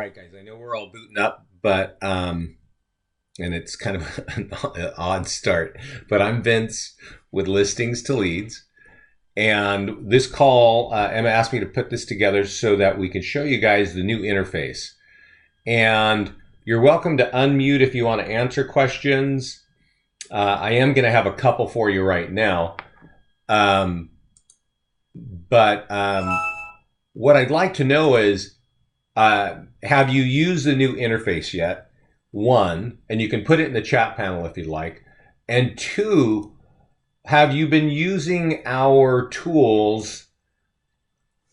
right, guys, I know we're all booting up, but and it's kind of an odd start, but I'm Vince with Listings to Leads. And this call, Emma asked me to put this together so that we can show you guys the new interface. And you're welcome to unmute if you want to answer questions. I am going to have a couple for you right now. But what I'd like to know is, have you used the new interface yet? One, and you can put it in the chat panel if you'd like. And two, have you been using our tools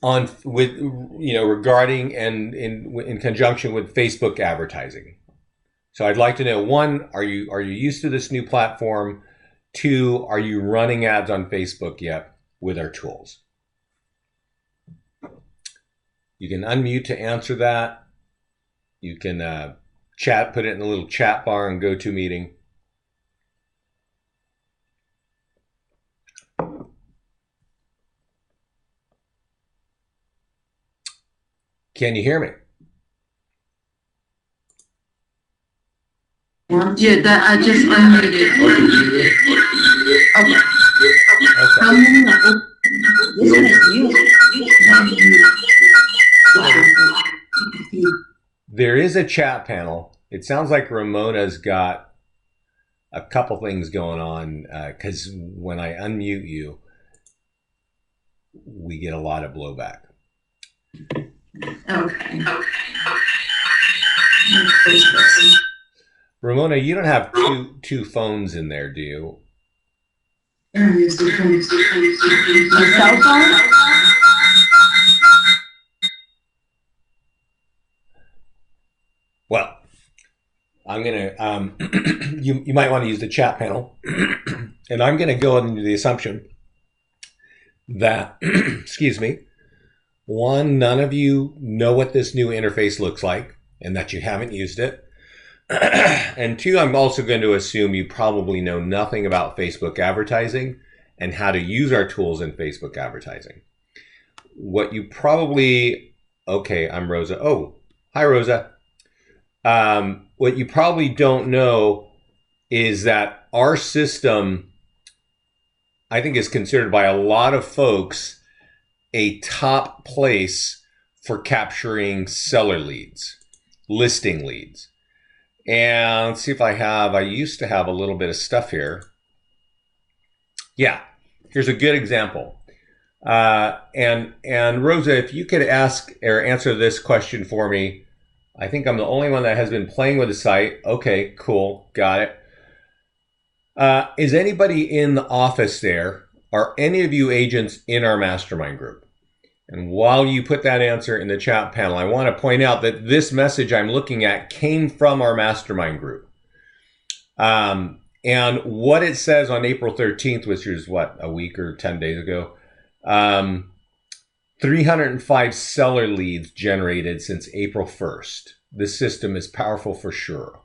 regarding and in conjunction with Facebook advertising? So I'd like to know, one, are you used to this new platform? Two, are you running ads on Facebook yet with our tools? You can unmute to answer that. You can put it in the little chat bar in GoToMeeting. Can you hear me? Yeah, that I just unmuted. Okay. There is a chat panel. It sounds like Ramona's got a couple things going on because when I unmute you, we get a lot of blowback. Okay. Ramona, you don't have two phones in there, do you? My cell phone? Well, I'm gonna you might want to use the chat panel, and I'm gonna go into the assumption that excuse me, one, none of you know what this new interface looks like, and that you haven't used it. And two, I'm also going to assume you probably know nothing about Facebook advertising and how to use our tools in Facebook advertising. What you probably, okay, I'm Rosa. Oh, hi, Rosa. What you probably don't know is that our system, I think, is considered by a lot of folks a top place for capturing seller leads, listing leads. And let's see if I used to have a little bit of stuff here. Yeah, here's a good example. And Rosa, if you could ask or answer this question for me. I think I'm the only one that has been playing with the site. Okay, cool, got it. Is anybody in the office there? Are any of you agents in our mastermind group? And while you put that answer in the chat panel, I want to point out that this message I'm looking at came from our mastermind group. And what it says on April 13th, which is what, a week or 10 days ago, 305 seller leads generated since April 1st. This system is powerful for sure.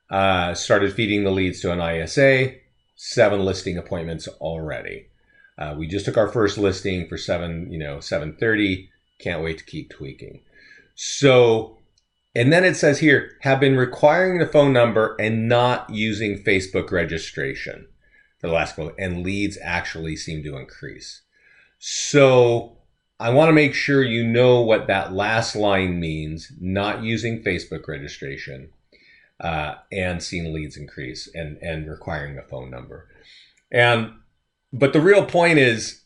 Started feeding the leads to an ISA, 7 listing appointments already. We just took our first listing for 7:30. Can't wait to keep tweaking. So, and then it says here, have been requiring the phone number and not using Facebook registration for the last couple, and leads actually seem to increase. So I want to make sure you know what that last line means, not using Facebook registration and seeing leads increase and requiring a phone number. But the real point is,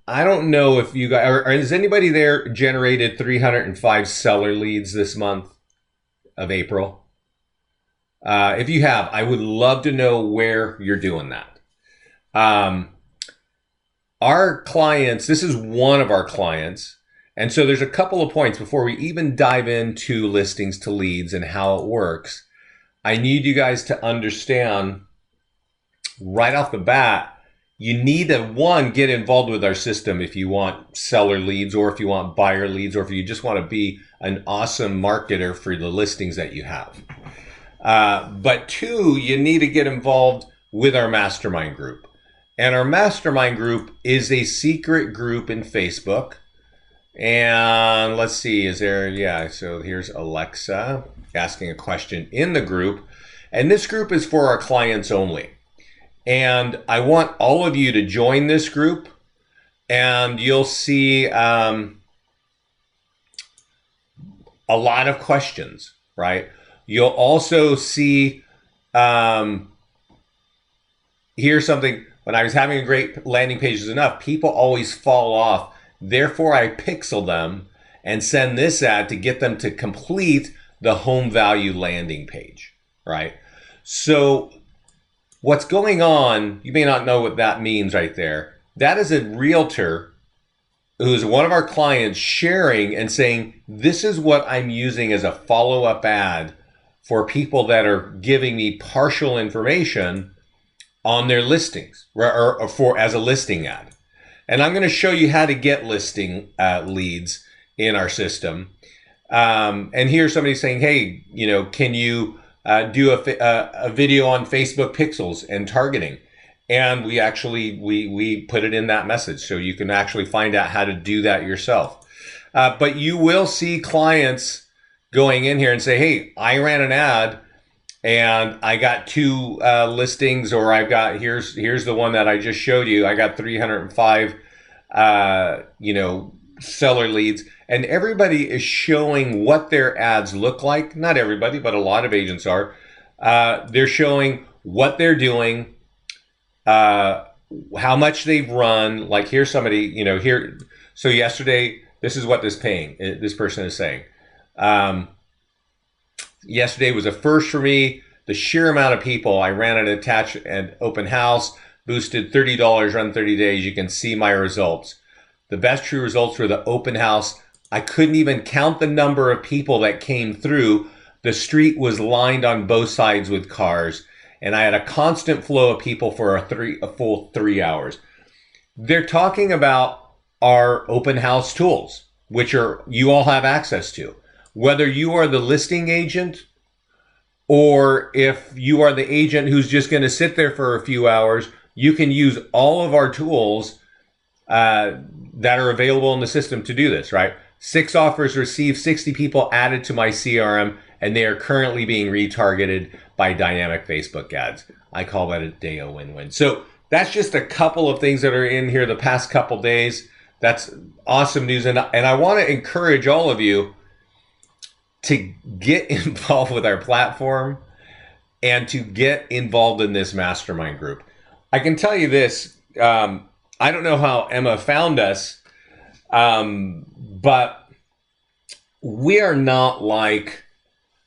I don't know if you guys, or has anybody there generated 305 seller leads this month of April? If you have, I would love to know where you're doing that. Our clients, this is one of our clients. And so there's a couple of points before we even dive into listings to leads and how it works. I need you guys to understand right off the bat, you need to, one, get involved with our system if you want seller leads or if you want buyer leads or if you just want to be an awesome marketer for the listings that you have. But two, you need to get involved with our mastermind group. And our mastermind group is a secret group in Facebook And let's see, is there, yeah, so here's Alexa asking a question in the group. And this group is for our clients only. And I want all of you to join this group, and you'll see a lot of questions, right? You'll also see, here's something, when I was having a great landing page is enough, people always fall off. Therefore, I pixel them and send this ad to get them to complete the home value landing page, right? So what's going on, you may not know what that means right there. That is a realtor who's one of our clients sharing and saying, this is what I'm using as a follow-up ad for people that are giving me partial information on their listings or for as a listing ad. And I'm going to show you how to get listing leads in our system. And here's somebody saying, hey, you know, can you do a video on Facebook pixels and targeting? And we actually, we put it in that message. So you can actually find out how to do that yourself. But you will see clients going in here and say, hey, I ran an ad and I got 2 listings, or I've got, here's the one that I just showed you. I got 305, you know, seller leads, and everybody is showing what their ads look like. Not everybody, but a lot of agents are. They're showing what they're doing, how much they've run. Like here's somebody, you know, here. So yesterday, this is what this person is saying. Yesterday was a first for me. The sheer amount of people, I ran an attached and open house, boosted $30, run 30 days. You can see my results. The best true results were the open house. I couldn't even count the number of people that came through. The street was lined on both sides with cars, and I had a constant flow of people for a full 3 hours. They're talking about our open house tools, which are you all have access to. Whether you are the listing agent or if you are the agent who's just going to sit there for a few hours, you can use all of our tools that are available in the system to do this, right? 6 offers received, 60 people added to my CRM, and they are currently being retargeted by dynamic Facebook ads. I call that a day of win-win. So that's just a couple of things that are in here the past couple days. That's awesome news. And I want to encourage all of you to get involved with our platform and to get involved in this mastermind group. I can tell you this, I don't know how Emma found us, but we are not like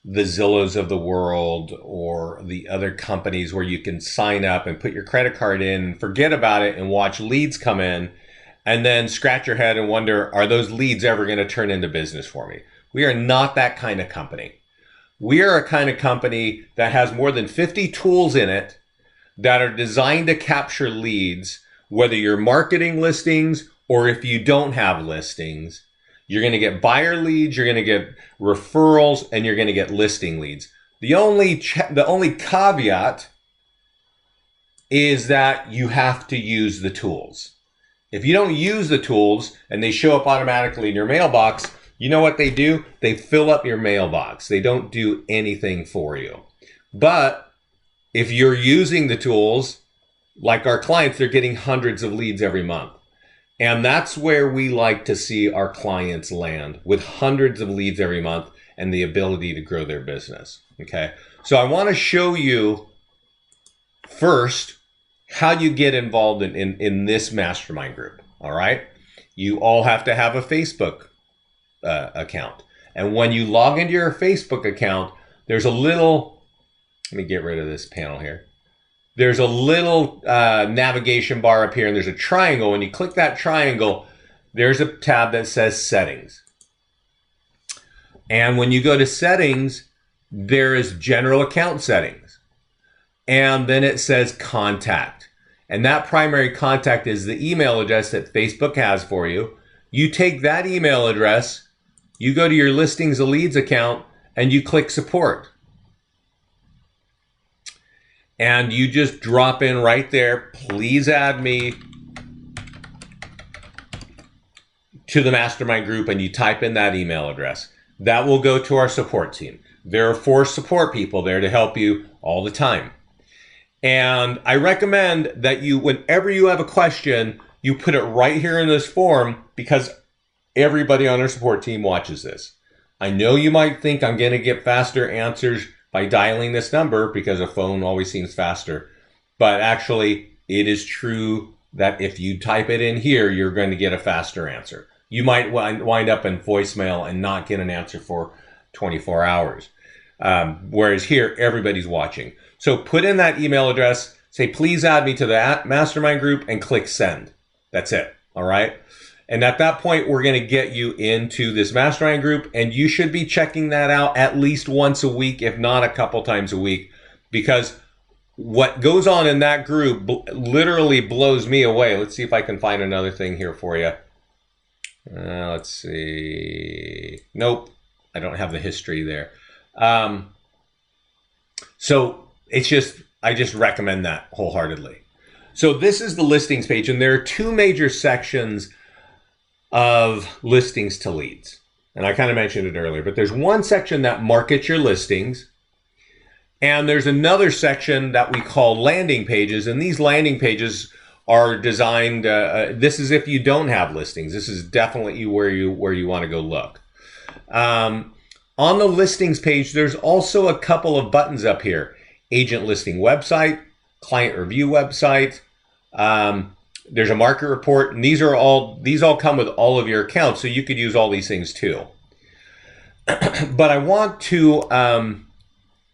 the Zillows of the world or the other companies where you can sign up and put your credit card in, forget about it, and watch leads come in, and then scratch your head and wonder, are those leads ever going to turn into business for me? We are not that kind of company. We are a kind of company that has more than 50 tools in it that are designed to capture leads, whether you're marketing listings or if you don't have listings. You're going to get buyer leads, you're going to get referrals, and you're going to get listing leads. The only caveat is that you have to use the tools. If you don't use the tools and they show up automatically in your mailbox, you know what they do? They fill up your mailbox. They don't do anything for you. But if you're using the tools, like our clients, they're getting hundreds of leads every month. And that's where we like to see our clients land, with hundreds of leads every month and the ability to grow their business. Okay. So I want to show you first how you get involved in this mastermind group. All right. You all have to have a Facebook account. And when you log into your Facebook account, there's a little, let me get rid of this panel here. There's a little navigation bar up here, and there's a triangle. When you click that triangle, there's a tab that says settings. And when you go to settings, there is general account settings. And then it says contact. And that primary contact is the email address that Facebook has for you. You take that email address, you go to your listings and leads account, and you click support. And you just drop in right there, please add me. to the mastermind group and you type in that email address, that will go to our support team. There are 4 support people there to help you all the time. And I recommend that you, whenever you have a question, you put it right here in this form, because everybody on our support team watches this. I know you might think I'm going to get faster answers by dialing this number because a phone always seems faster. But actually, it is true that if you type it in here, you're going to get a faster answer. You might wind up in voicemail and not get an answer for 24 hours. Whereas here, everybody's watching. So put in that email address, say, please add me to the mastermind group, and click send. That's it. All right. And at that point, we're going to get you into this mastermind group, and you should be checking that out at least once a week, if not a couple times a week, because what goes on in that group literally blows me away. Let's see if I can find another thing here for you. Let's see. Nope. I don't have the history there. So it's just, I just recommend that wholeheartedly. So this is the listings page, and there are 2 major sections of listings to leads. And I kind of mentioned it earlier, but there's one section that markets your listings. And there's another section that we call landing pages. And these landing pages are designed, this is if you don't have listings. This is definitely where you want to go look. On the listings page, there's also a couple of buttons up here. Agent listing website, client review website. There's a market report, and these all come with all of your accounts, so you could use all these things too. But I want to,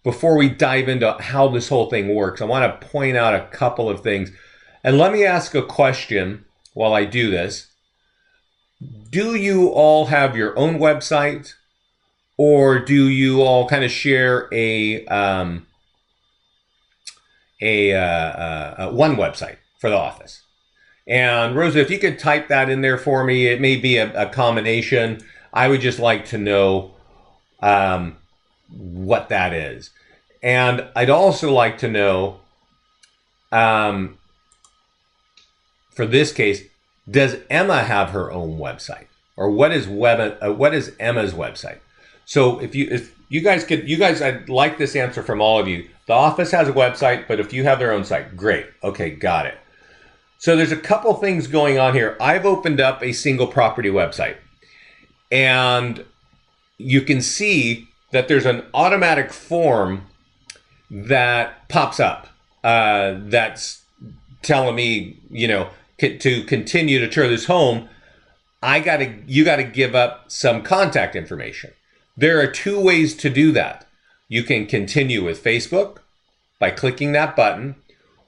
before we dive into how this whole thing works, I want to point out a couple of things. And let me ask a question while I do this. Do you all have your own website, or do you all kind of share a one website for the office? And Rosa, if you could type that in there for me, it may be a combination. I would just like to know what that is. And I'd also like to know, for this case, does Emma have her own website? Or what is Emma's website? So if you guys, I'd like this answer from all of you. The office has a website, but if you have their own site, great. Okay, got it. So there's a couple things going on here. I've opened up a single property website, and you can see that there's an automatic form that pops up that's telling me, to continue to tour this home, you gotta give up some contact information. There are 2 ways to do that. You can continue with Facebook by clicking that button,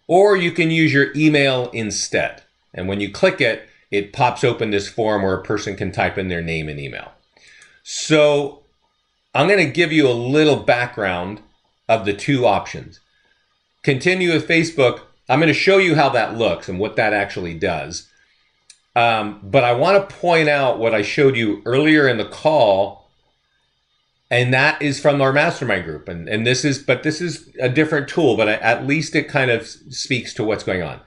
or you can use your email instead. And when you click it, it pops open this form where a person can type in their name and email. So I'm going to give you a little background of the 2 options. Continue with Facebook. I'm going to show you how that looks and what that actually does. But I want to point out what I showed you earlier in the call, and that is from our mastermind group. And this is a different tool, but at least it kind of speaks to what's going on.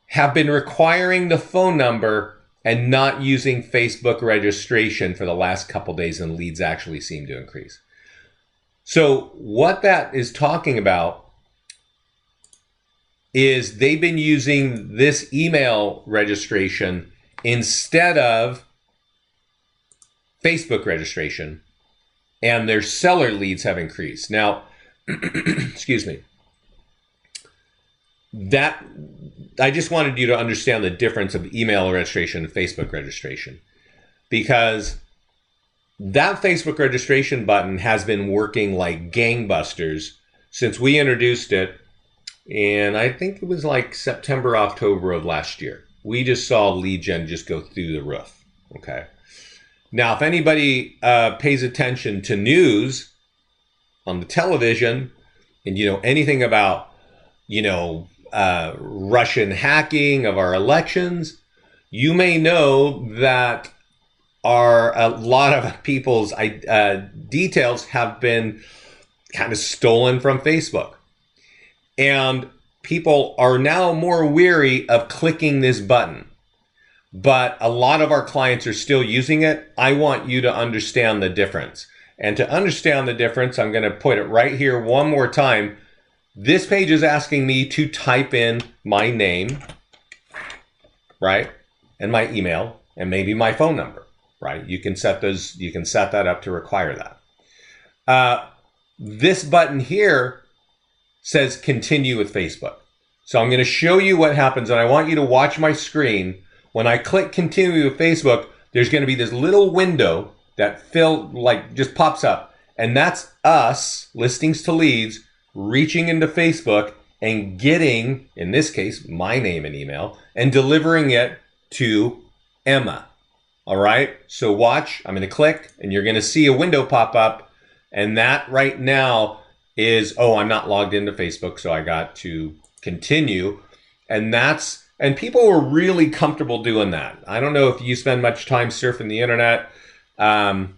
Have been requiring the phone number and not using Facebook registration for the last couple days, and leads actually seem to increase. So what that is talking about is they've been using this email registration instead of Facebook registration, and their seller leads have increased. Now, excuse me, that I just wanted you to understand the difference of email registration and Facebook registration, because that Facebook registration button has been working like gangbusters since we introduced it. And I think it was like September, October of last year. We just saw lead gen just go through the roof. Okay. Now, if anybody pays attention to news on the television, and anything about Russian hacking of our elections, you may know that a lot of people's details have been kind of stolen from Facebook. And people are now more weary of clicking this button. but a lot of our clients are still using it. I want you to understand the difference. And to understand the difference, I'm going to put it right here one more time. This page is asking me to type in my name, right? And my email, and maybe my phone number, right? You can set that up to require that. This button here says continue with Facebook. So I'm going to show you what happens, and I want you to watch my screen. When I click continue with Facebook, there's going to be this little window that just pops up, and that's us, listings to leads, reaching into Facebook and getting, in this case, my name and email, and delivering it to Emma. All right, so watch. I'm going to click, and you're going to see a window pop up, and that right now is, oh, I'm not logged into Facebook, so I got to continue. And people were really comfortable doing that. I don't know if you spend much time surfing the internet. And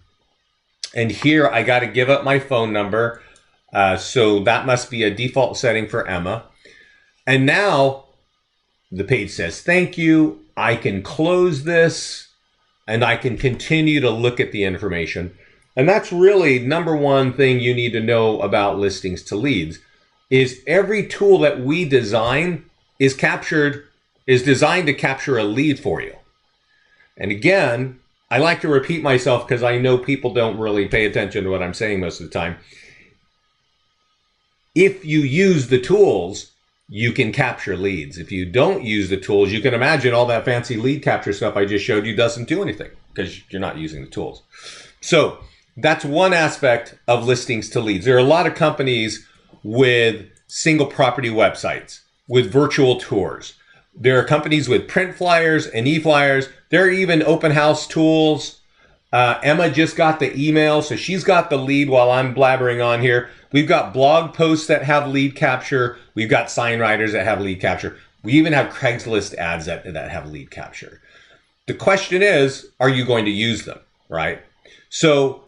here I got to give up my phone number. So that must be a default setting for Emma. And now the page says, thank you. I can close this and I can continue to look at the information. And that's really number one thing you need to know about listings to leads is every tool that we design is designed to capture a lead for you. And again, I like to repeat myself because I know people don't really pay attention to what I'm saying most of the time. If you use the tools, you can capture leads. If you don't use the tools, you can imagine all that fancy lead capture stuff I just showed you doesn't do anything because you're not using the tools. So that's one aspect of listings to leads. There are a lot of companies with single property websites, with virtual tours. There are companies with print flyers and e-flyers. There are even open house tools. Emma just got the email, so she's got the lead while I'm blabbering on here. We've got blog posts that have lead capture. We've got sign writers that have lead capture. We even have Craigslist ads that have lead capture. The question is, are you going to use them, right? So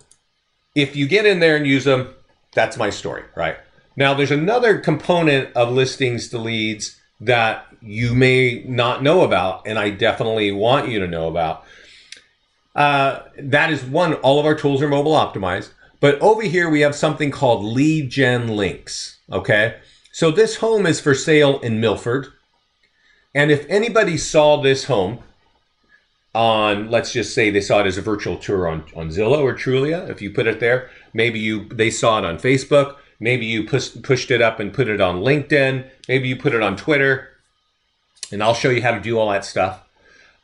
if you get in there and use them, that's my story, right? Now, there's another component of listings to leads that you may not know about, and I definitely want you to know about. That is one, all of our tools are mobile optimized, but over here we have something called lead gen links, okay? So this home is for sale in Milford, and if anybody saw this home on, let's just say they saw it as a virtual tour on Zillow or Trulia, if you put it there, maybe they saw it on Facebook, maybe you pushed it up and put it on LinkedIn, maybe you put it on Twitter, and I'll show you how to do all that stuff.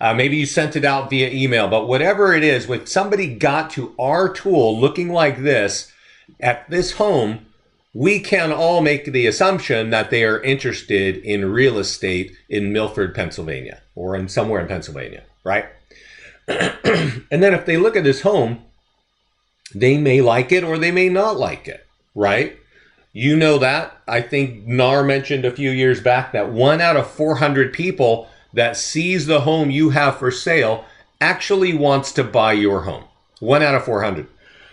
Maybe you sent it out via email, but whatever it is, when somebody got to our tool looking like this at this home, we can all make the assumption that they are interested in real estate in Milford, Pennsylvania, or in somewhere in Pennsylvania, right? And then if they look at this home, they may like it or they may not like it, right? You know that. I think NAR mentioned a few years back that 1 out of 400 people that sees the home you have for sale actually wants to buy your home. 1 out of 400.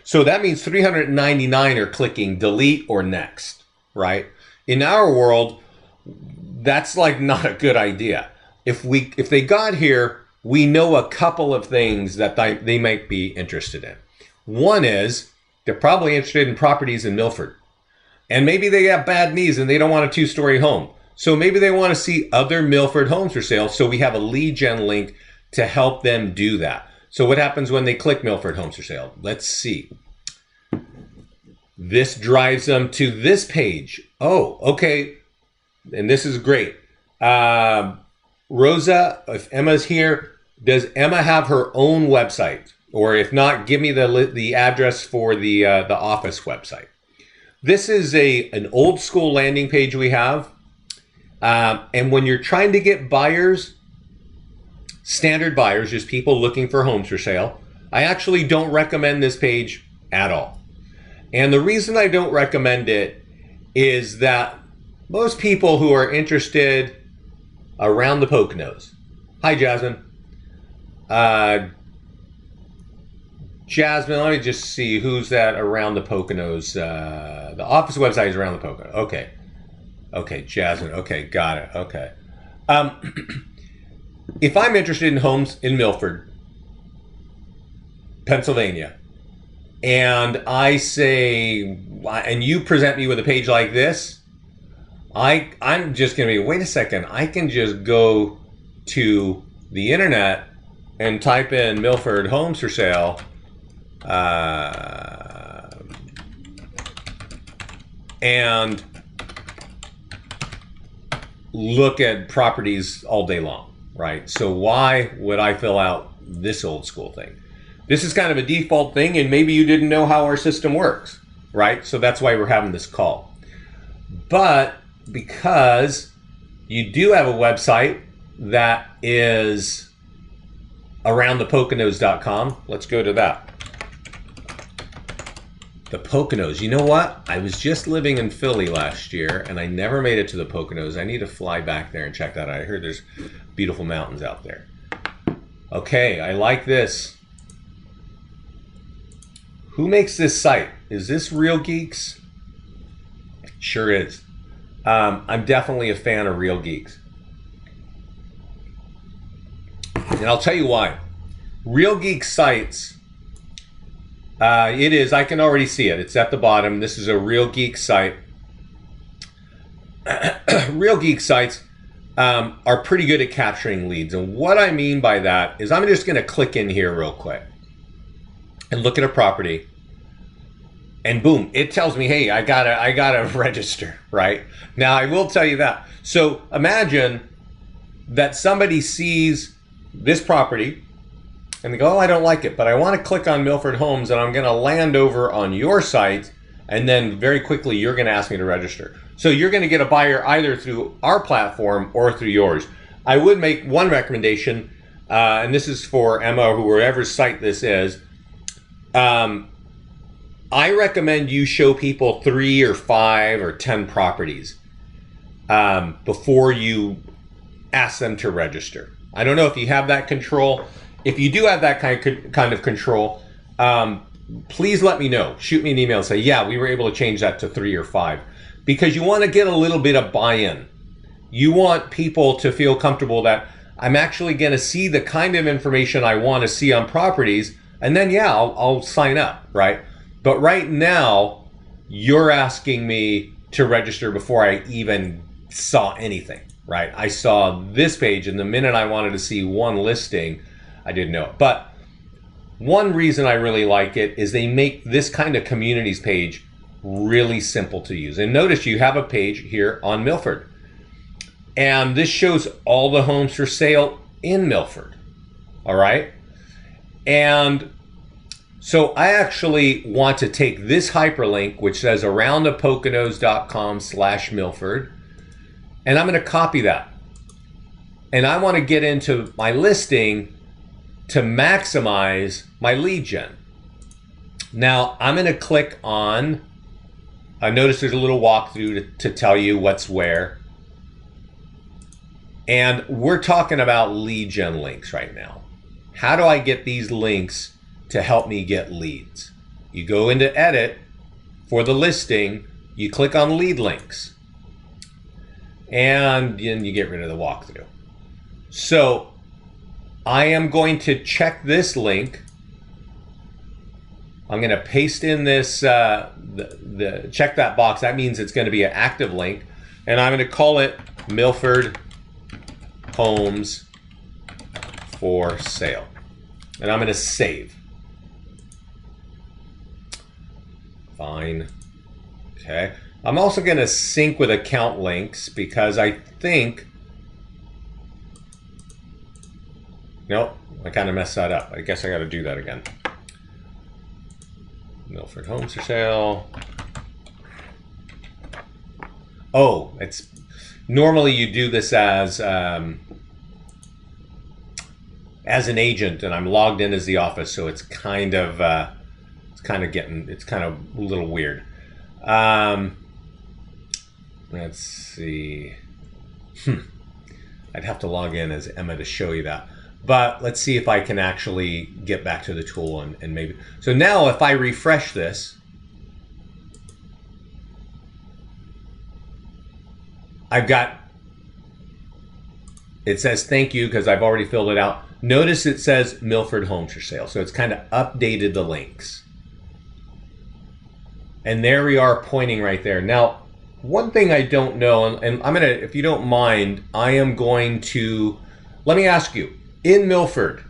So that means 399 are clicking delete or next, right? In our world, that's like not a good idea. If they got here, we know a couple of things that they might be interested in. One is they're probably interested in properties in Milford. And maybe they have bad knees and they don't want a 2-story home. So maybe they want to see other Milford homes for sale. So we have a lead gen link to help them do that. So what happens when they click Milford homes for sale? Let's see. This drives them to this page. Oh, okay. And this is great. Rosa, if Emma's here, does Emma have her own website? Or if not, give me the address for the office website. This is an old school landing page we have. And when you're trying to get buyers, standard buyers, just people looking for homes for sale, I actually don't recommend this page at all. And the reason I don't recommend it is that most people who are interested around the Poconos. Hi, Jasmine. Jasmine, let me just see who's that around the Poconos. The office website is around the Poconos. Okay. Okay, Jasmine. Okay, got it. Okay. if I'm interested in homes in Milford, Pennsylvania, and I say, and you present me with a page like this, I'm just going to be, wait a second, I can just go to the internet and type in Milford homes for sale, and look at properties all day long, right? So why would I fill out this old school thing? This is kind of a default thing, and maybe you didn't know how our system works, right? So that's why we're having this call. But because you do have a website that is aroundthepoconos.com, let's go to that. The Poconos. You know what? I was just living in Philly last year, and I never made it to the Poconos. I need to fly back there and check that out. I heard there's beautiful mountains out there. Okay, I like this. Who makes this site? Is this Real Geeks? Sure is. I'm definitely a fan of Real Geeks. And I'll tell you why. Real Geek sites, it is, I can already see it. It's at the bottom. This is a Real Geek site. Real Geek sites are pretty good at capturing leads. And what I mean by that is I'm just going to click in here real quick and look at a property. And boom, it tells me, hey, I gotta register, right? Now, I will tell you that. So imagine that somebody sees this property and they go, oh, I don't like it, but I want to click on Milford Homes and I'm going to land over on your site, and then very quickly you're going to ask me to register. So you're going to get a buyer either through our platform or through yours. I would make one recommendation, and this is for Emma or whoever's site this is. I recommend you show people 3 or 5 or 10 properties before you ask them to register. I don't know if you have that control. If you do have that kind of control, please let me know. Shoot me an email and say, yeah, we were able to change that to 3 or 5. Because you want to get a little bit of buy-in. You want people to feel comfortable that I'm actually going to see the kind of information I want to see on properties, and then, yeah, I'll sign up, right? But right now, you're asking me to register before I even saw anything, right? I saw this page, and the minute I wanted to see one listing, I didn't know it. But one reason I really like it is they make this kind of communities page really simple to use. And notice you have a page here on Milford. And this shows all the homes for sale in Milford, all right? And so I actually want to take this hyperlink, which says aroundthepoconos.com/Milford, and I'm going to copy that. And I want to get into my listing to maximize my lead gen. Now I'm going to click on, I notice there's a little walkthrough to tell you what's where. And we're talking about lead gen links right now. How do I get these links to help me get leads? You go into edit for the listing, you click on lead links, and then you get rid of the walkthrough. So I am going to check this link. I'm going to paste in this, check that box. That means it's going to be an active link. And I'm going to call it Milford Homes for Sale. And I'm going to save. Fine. Okay. I'm also going to sync with account links because I think, nope, I kind of messed that up. I guess I got to do that again. Milford Homes for Sale. Oh, it's normally you do this as an agent, and I'm logged in as the office, so it's kind of a little weird. Let's see. I'd have to log in as Emma to show you that. But let's see if I can actually get back to the tool and maybe. So now if I refresh this, I've got It says thank you because I've already filled it out. Notice it says Milford Homes for Sale. So it's kind of updated the links. And there we are pointing right there. Now, one thing I don't know, and I'm going to, if you don't mind, I am going to, let me ask you, in Milford,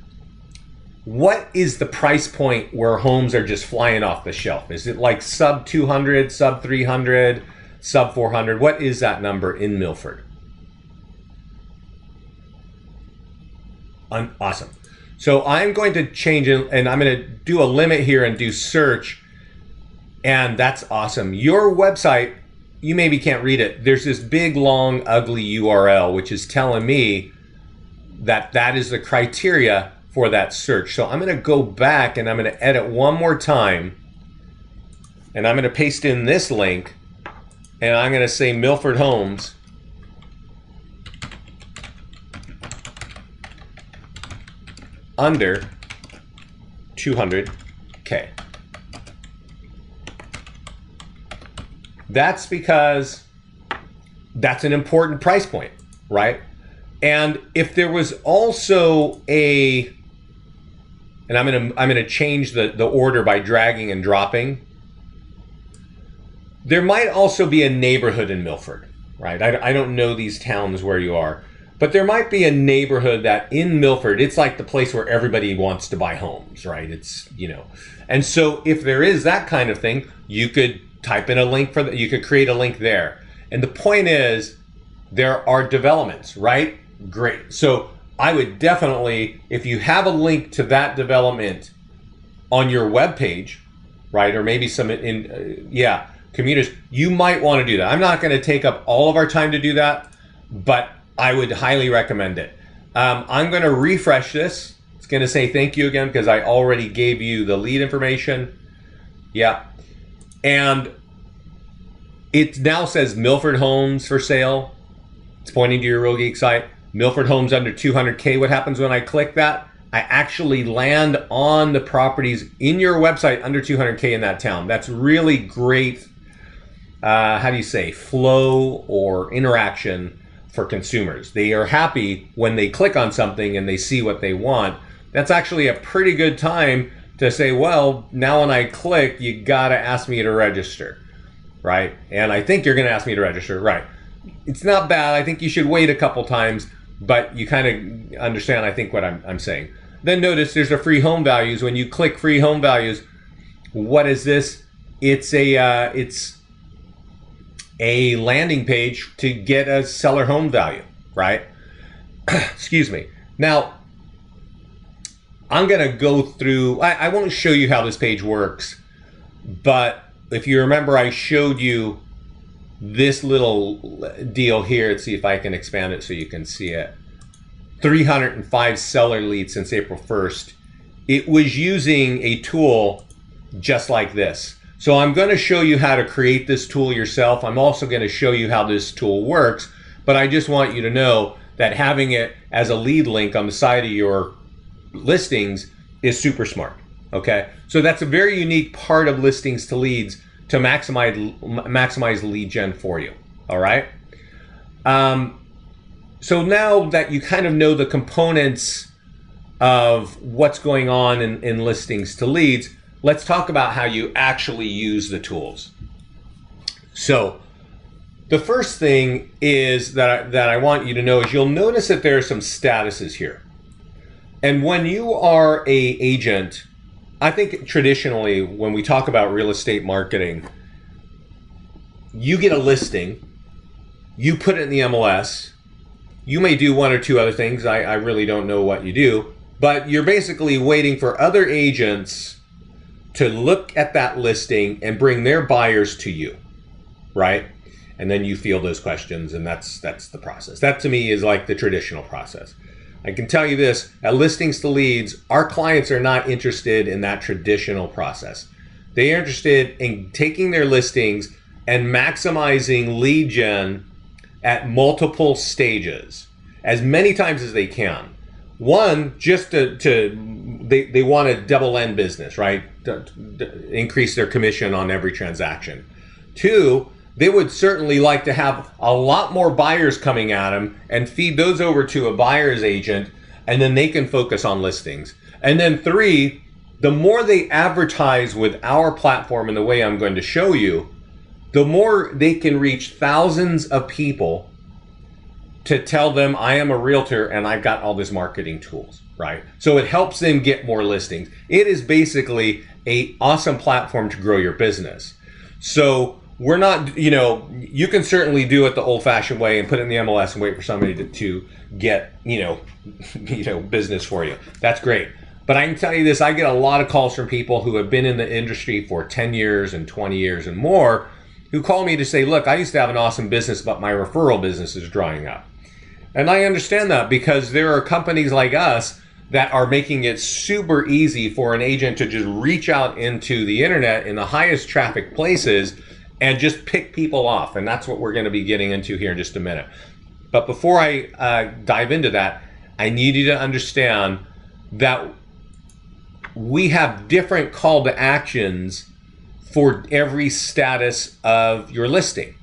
what is the price point where homes are just flying off the shelf? Is it like sub 200, sub 300, sub 400? What is that number in Milford? Awesome. So I'm going to change it, and I'm going to do a limit here and do search. And that's awesome. Your website, you maybe can't read it. There's this big, long, ugly URL, which is telling me that that is the criteria for that search. So I'm going to go back and I'm going to edit one more time. And I'm going to paste in this link. And I'm going to say Milford Homes. Under 200K. That's because that's an important price point, right? And if there was also a, and I'm gonna change the order by dragging and dropping. There might also be a neighborhood in Milford, right? I don't know these towns where you are, but there might be a neighborhood that in Milford, it's like the place where everybody wants to buy homes, right? It's, you know, and so if there is that kind of thing, you could type in a link for that. You could create a link there. And the point is, there are developments, right? Great. So I would definitely, if you have a link to that development on your web page, right, or maybe some commuters, you might want to do that. I'm not going to take up all of our time to do that, but I would highly recommend it. I'm going to refresh this. It's going to say thank you again because I already gave you the lead information. Yeah. And it now says Milford Homes for Sale. It's pointing to your Real Geek site. Milford Homes under 200K. What happens when I click that? I actually land on the properties in your website under 200K in that town. That's really great, how do you say, flow or interaction for consumers. They are happy when they click on something and they see what they want. That's actually a pretty good time to say, well, now when I click, you gotta ask me to register, right? And I think you're gonna ask me to register, right? It's not bad. I think you should wait a couple times, but you kind of understand, I think, what I'm saying. Then notice there's a free home values. When you click free home values, what is this? It's a landing page to get a seller home value, right? Excuse me. Now, I'm going to go through, I won't show you how this page works, but if you remember, I showed you this little deal here. Let's see if I can expand it so you can see it. 305 seller leads since April 1st. It was using a tool just like this. So I'm going to show you how to create this tool yourself. I'm also going to show you how this tool works, but I just want you to know that having it as a lead link on the side of your listings is super smart. Okay, so that's a very unique part of listings to leads to maximize lead gen for you. All right. So now that you kind of know the components of what's going on in listings to leads, let's talk about how you actually use the tools. So the first thing is that I want you to know is you'll notice that there are some statuses here. And when you are a agent, I think traditionally when we talk about real estate marketing, you get a listing, you put it in the MLS, you may do one or two other things, I really don't know what you do, but you're basically waiting for other agents to look at that listing and bring their buyers to you, right? And then you field those questions, and that's the process. That to me is like the traditional process. I can tell you this, at Listings to Leads, our clients are not interested in that traditional process. They are interested in taking their listings and maximizing lead gen at multiple stages, as many times as they can. One, just they want a double end business, right? To increase their commission on every transaction. Two, they would certainly like to have a lot more buyers coming at them and feed those over to a buyer's agent, and then they can focus on listings. And then 3, the more they advertise with our platform in the way I'm going to show you, the more they can reach thousands of people to tell them I am a realtor and I've got all these marketing tools, right? So it helps them get more listings. It is basically an awesome platform to grow your business. So we're not, you can certainly do it the old-fashioned way and put it in the MLS and wait for somebody to get, business for you. That's great. But I can tell you this, I get a lot of calls from people who have been in the industry for 10 years and 20 years and more who call me to say, look, I used to have an awesome business, but my referral business is drying up. And I understand that because there are companies like us that are making it super easy for an agent to just reach out into the internet in the highest traffic places and just pick people off. And that's what we're going to be getting into here in just a minute. But before I dive into that, I need you to understand that we have different call to actions for every status of your listing.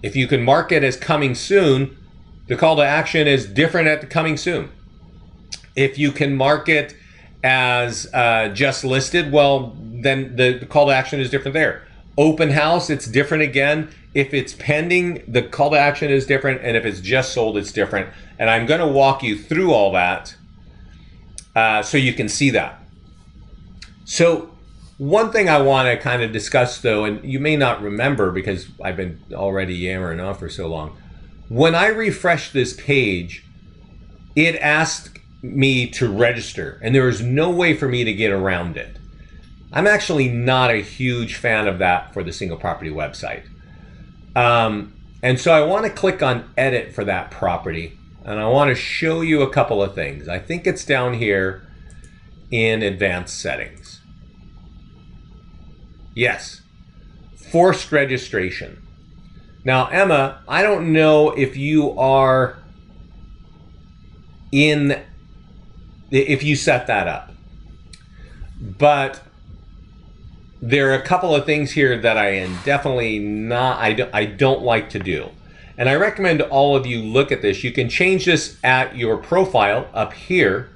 If you can mark it as coming soon, the call to action is different at the coming soon. If you can mark it as just listed, well, then the call to action is different there. Open house, it's different again. If it's pending, the call to action is different. And if it's just sold, it's different. And I'm going to walk you through all that so you can see that. So one thing I want to kind of discuss, though, and you may not remember because I've been already yammering on for so long. When I refreshed this page, it asked me to register, and there was no way for me to get around it. I'm actually not a huge fan of that for the single property website. And so I want to click on edit for that property, and I want to show you a couple of things. I think it's down here in advanced settings. Yes, forced registration. Now, Emma, I don't know if you are if you set that up, but there are a couple of things here that I am definitely not, I don't like to do. And I recommend all of you look at this. You can change this at your profile up here.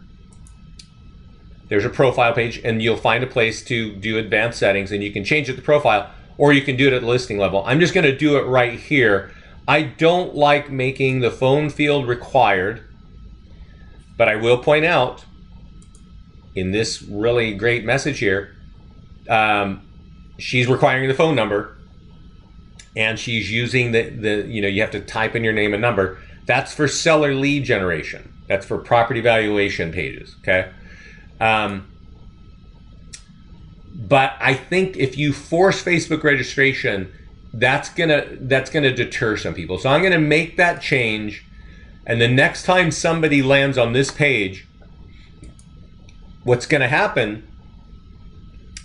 There's a profile page, and you'll find a place to do advanced settings, and you can change it to profile, or you can do it at the listing level. I'm just going to do it right here. I don't like making the phone field required, but I will point out in this really great message here, she's requiring the phone number, and she's using you have to type in your name and number. That's for seller lead generation. That's for property valuation pages, okay? But I think if you force Facebook registration, that's gonna deter some people. So I'm gonna make that change, and the next time somebody lands on this page, what's gonna happen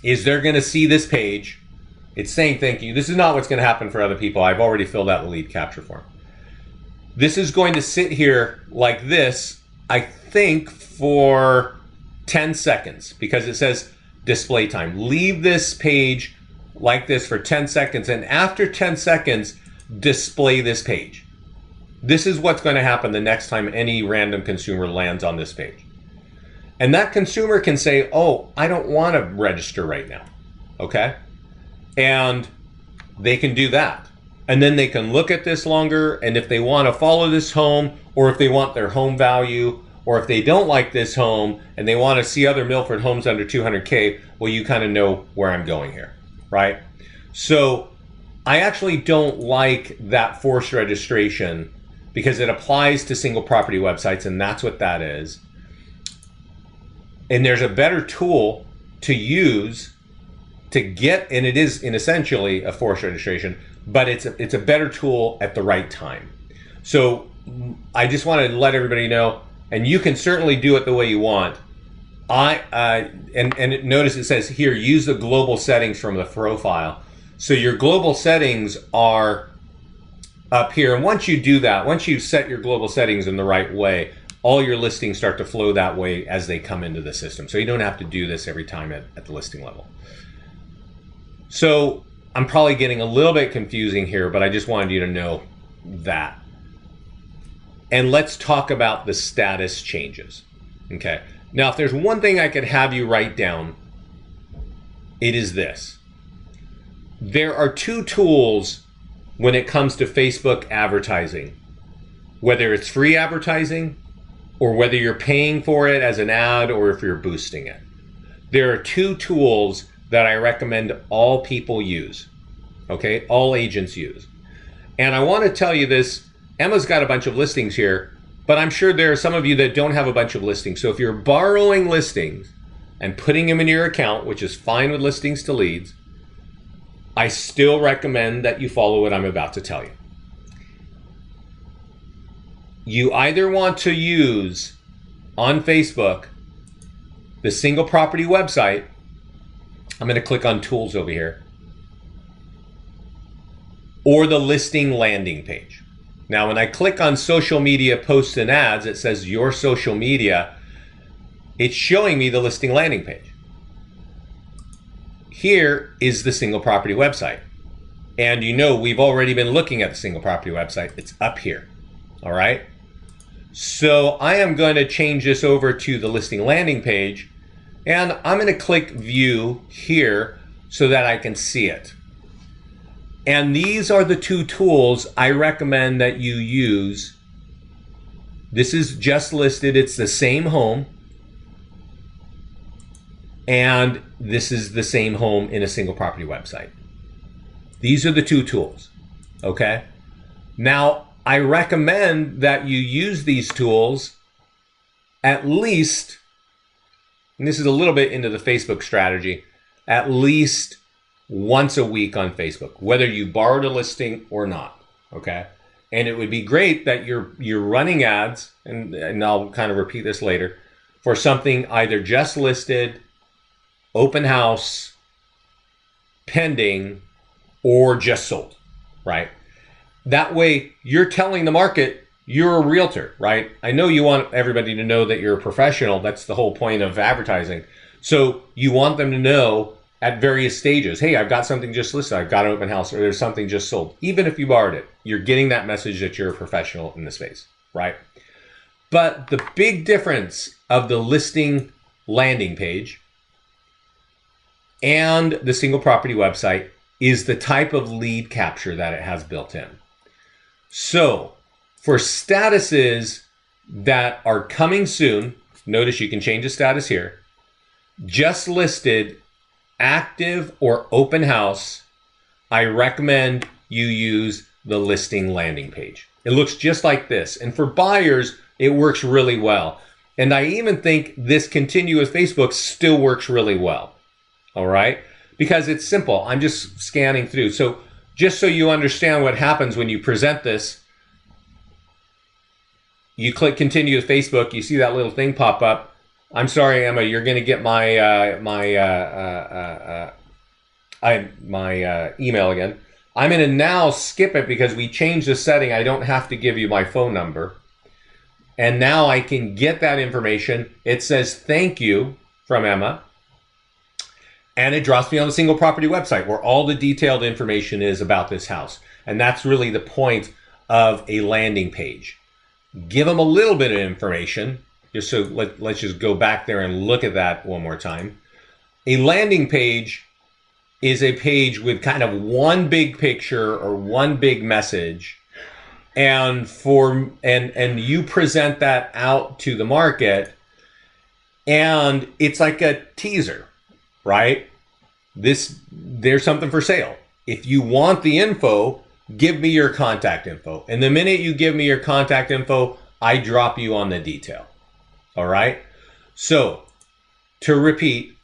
is they're gonna see this page. It's saying thank you. This is not what's gonna happen for other people. I've already filled out the lead capture form. This is going to sit here like this, I think, for 10 seconds because it says display time. Leave this page like this for 10 seconds, and after 10 seconds, display this page. This is what's going to happen the next time any random consumer lands on this page. And that consumer can say, oh, I don't want to register right now, okay? And they can do that. And then they can look at this longer, and if they want to follow this home, or if they want their home value, or if they don't like this home and they want to see other Milford homes under 200K, well, you kind of know where I'm going here, right? So I actually don't like that forced registration because it applies to single property websites, and that's what that is. And there's a better tool to use to get, and it is essentially a forced registration, but it's a better tool at the right time. So I just want to let everybody know, and you can certainly do it the way you want. Notice it says here, use the global settings from the profile. So your global settings are up here. And once you do that, once you set your global settings in the right way, all your listings start to flow that way as they come into the system. So you don't have to do this every time at the listing level. So I'm probably getting a little bit confusing here, but I just wanted you to know that. And let's talk about the status changes. Okay. Now, if there's one thing I could have you write down, it is this. There are two tools when it comes to Facebook advertising, whether it's free advertising or whether you're paying for it as an ad or if you're boosting it. There are two tools that I recommend all people use, okay? All agents use. And I want to tell you this, Emma's got a bunch of listings here, but I'm sure there are some of you that don't have a bunch of listings. So if you're borrowing listings and putting them in your account, which is fine with listings to leads, I still recommend that you follow what I'm about to tell you. You either want to use on Facebook the single property website. I'm going to click on tools over here, or the listing landing page. Now, when I click on social media posts and ads, it says your social media. It's showing me the listing landing page. Here is the single property website. And you know, we've already been looking at the single property website. It's up here. All right. So I am going to change this over to the listing landing page, and I'm going to click view here so that I can see it. And these are the two tools I recommend that you use. This is just listed. It's the same home. And this is the same home in a single property website. These are the two tools, okay? Now, I recommend that you use these tools at least, and this is a little bit into the Facebook strategy, at least once a week on Facebook, whether you borrowed a listing or not, okay? And it would be great that you're running ads, and I'll kind of repeat this later, for something either just listed, open house, pending, or just sold, right? That way you're telling the market you're a realtor, right? I know you want everybody to know that you're a professional. That's the whole point of advertising. So you want them to know at various stages, hey, I've got something just listed, I've got an open house, or there's something just sold. Even if you borrowed it, you're getting that message that you're a professional in the space, right? But the big difference of the listing landing page and the single property website is the type of lead capture that it has built in. So for statuses that are coming soon, notice you can change the status here, just listed, active, or open house, I recommend you use the listing landing page. It looks just like this. And for buyers, it works really well. And I even think this continue with Facebook still works really well. All right? Because it's simple. I'm just scanning through. So just so you understand what happens when you present this, you click continue with Facebook, you see that little thing pop up. I'm sorry, Emma, you're going to get my email again. I'm going to now skip it because we changed the setting. I don't have to give you my phone number. And now I can get that information. It says thank you from Emma. And it drops me on the single property website where all the detailed information is about this house. And that's really the point of a landing page. Give them a little bit of information. Just so let's just go back there and look at that one more time. A landing page is a page with kind of one big picture or one big message. And you present that out to the market, and it's like a teaser, right? There's something for sale. If you want the info, give me your contact info. And the minute you give me your contact info, I drop you on the detail. All right. So to repeat,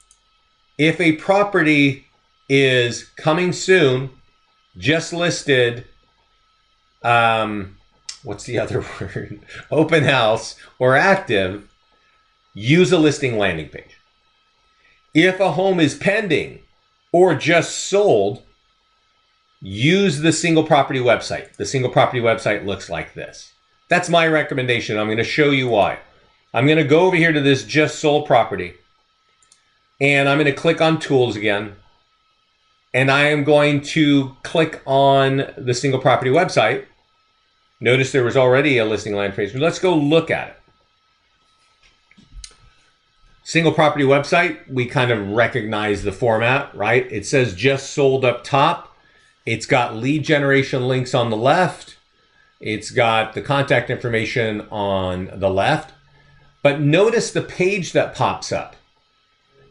if a property is coming soon, just listed, what's the other word? Open house or active, use a listing landing page. If a home is pending or just sold, use the single property website. The single property website looks like this. That's my recommendation. I'm going to show you why. I'm going to go over here to this just sold property, and I'm going to click on tools again. and I am going to click on the single property website. Notice there was already a listing land page. Let's go look at it. Single property website, we kind of recognize the format, right? It says just sold up top. It's got lead generation links on the left. It's got the contact information on the left. But notice the page that pops up.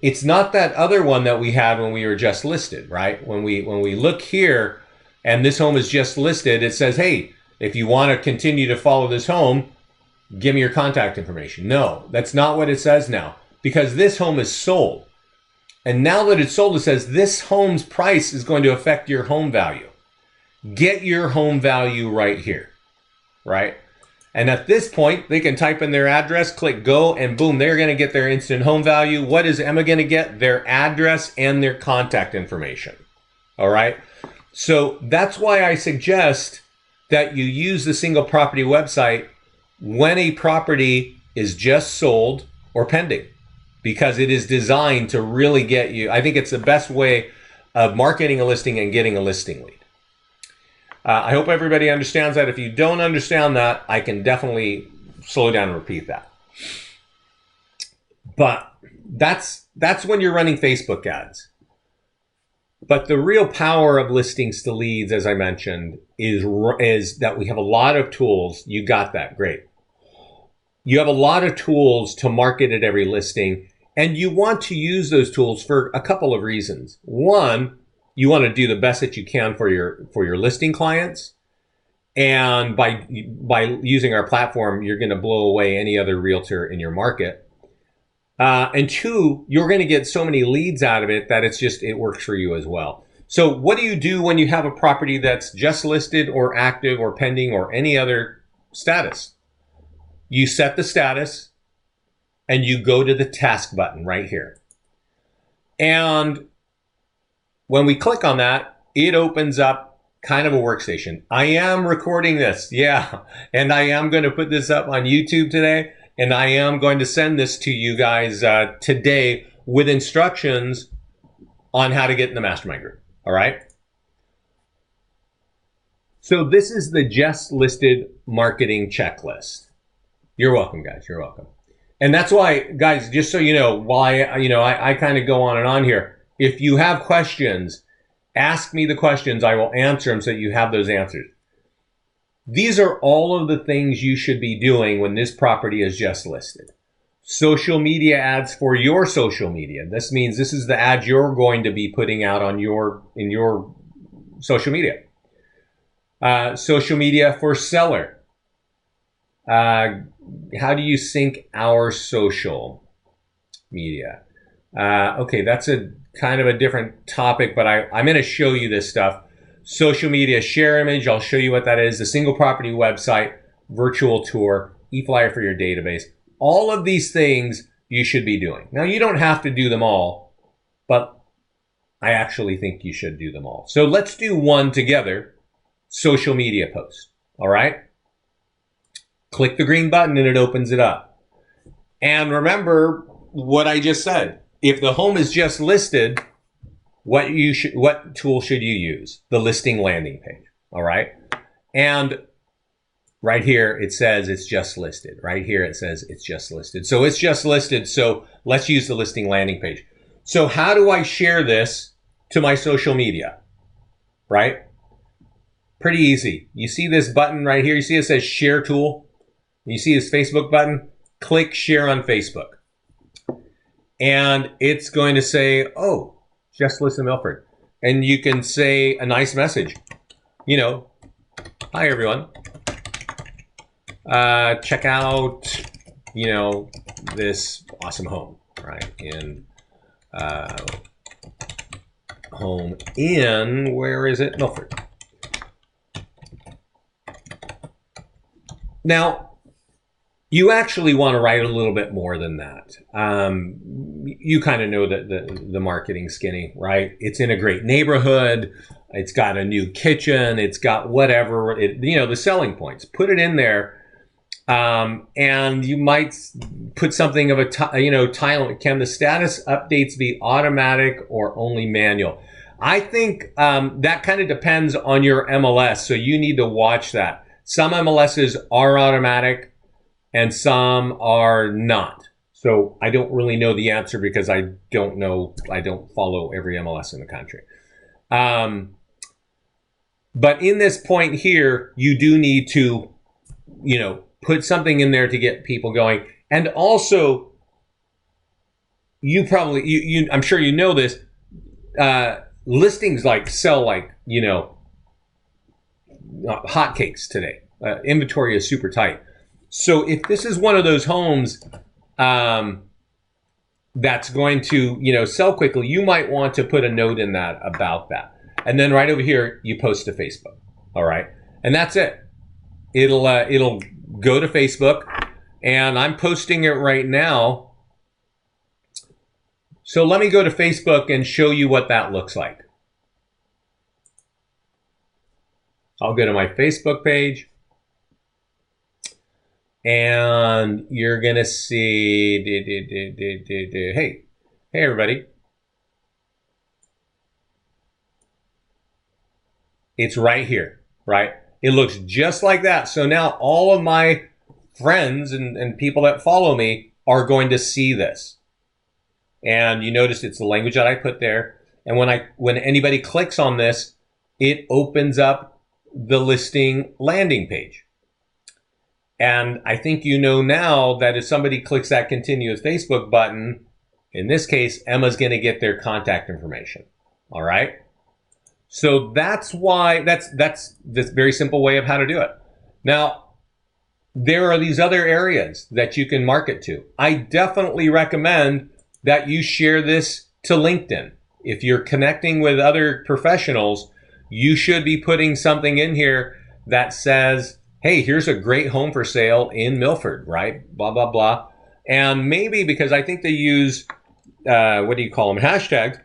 It's not that other one that we had when we were just listed, right? When we look here and this home is just listed, it says, hey, if you want to continue to follow this home, give me your contact information. No, that's not what it says now, because this home is sold. And now that it's sold, it says this home's price is going to affect your home value. Get your home value right here, right? And at this point, they can type in their address, click go, and boom, they're going to get their instant home value. What is Emma going to get? Their address and their contact information. All right. So that's why I suggest that you use the single property website when a property is just sold or pending, because it is designed to really get you. I think it's the best way of marketing a listing and getting a listing lead. I hope everybody understands that. If you don't understand that, I can definitely slow down and repeat that. But that's when you're running Facebook ads. But the real power of listings to leads, as I mentioned, is that we have a lot of tools. You got that. Great. You have a lot of tools to market at every listing, and you want to use those tools for a couple of reasons. One, you want to do the best that you can for your listing clients. And by using our platform, you're going to blow away any other realtor in your market. And two, you're going to get so many leads out of it that it works for you as well. So what do you do when you have a property that's just listed or active or pending or any other status? You set the status and you go to the task button right here. And when we click on that, it opens up kind of a workstation. I am recording this, yeah, and I am going to put this up on YouTube today, and I am going to send this to you guys today with instructions on how to get in the mastermind group, all right? So this is the just listed marketing checklist. You're welcome, guys, you're welcome. And that's why, guys, just so you know, why I kind of go on and on here. If you have questions, ask me the questions. I will answer them so that you have those answers. These are all of the things you should be doing when this property is just listed. Social media ads for your social media. This means this is the ad you're going to be putting out on in your social media. Social media for seller. How do you sync our social media? Okay, that's a kind of a different topic, but I'm going to show you this stuff. Social media share image, I'll show you what that is. The single property website, virtual tour, e-flyer for your database. All of these things you should be doing. Now, you don't have to do them all, but I actually think you should do them all. So let's do one together, social media post, all right? Click the green button and it opens it up. And remember what I just said. If the home is just listed, what tool should you use? The listing landing page, all right? And right here, it says it's just listed. Right here, it says it's just listed. So it's just listed, so let's use the listing landing page. So how do I share this to my social media, right? Pretty easy. You see this button right here? You see it says share tool? You see this Facebook button? Click share on Facebook. And it's going to say, oh, just listen Milford. And you can say a nice message. You know, hi everyone. Check out, this awesome home, right? Home in, where is it? Milford. Now, you actually want to write a little bit more than that. You kind of know that the marketing skinny, right? It's in a great neighborhood. It's got a new kitchen. It's got whatever, the selling points. Put it in there. And you might put something of a, title. Can the status updates be automatic or only manual? I think that kind of depends on your MLS, so you need to watch that. Some MLSs are automatic and some are not. So I don't really know the answer because I don't follow every MLS in the country. But in this point here, you do need to, put something in there to get people going. And also, I'm sure you know this, listings sell hotcakes today. Inventory is super tight. So if this is one of those homes that's going to, sell quickly, you might want to put a note in that about that. And then right over here, you post to Facebook. All right. And that's it. It'll go to Facebook, and I'm posting it right now. So let me go to Facebook and show you what that looks like. I'll go to my Facebook page, and you're going to see, hey everybody. It's right here, right? It looks just like that. So now all of my friends and people that follow me are going to see this. And you notice it's the language that I put there. And when anybody clicks on this, it opens up the listing landing page. And I think you know now that if somebody clicks that continue with Facebook button, in this case, Emma's going to get their contact information. All right. So that's why that's this very simple way of how to do it. Now, there are these other areas that you can market to. I definitely recommend that you share this to LinkedIn. If you're connecting with other professionals, you should be putting something in here that says, hey, here's a great home for sale in Milford, right? Blah, blah, blah. And maybe because I think they use, what do you call them? Hashtags.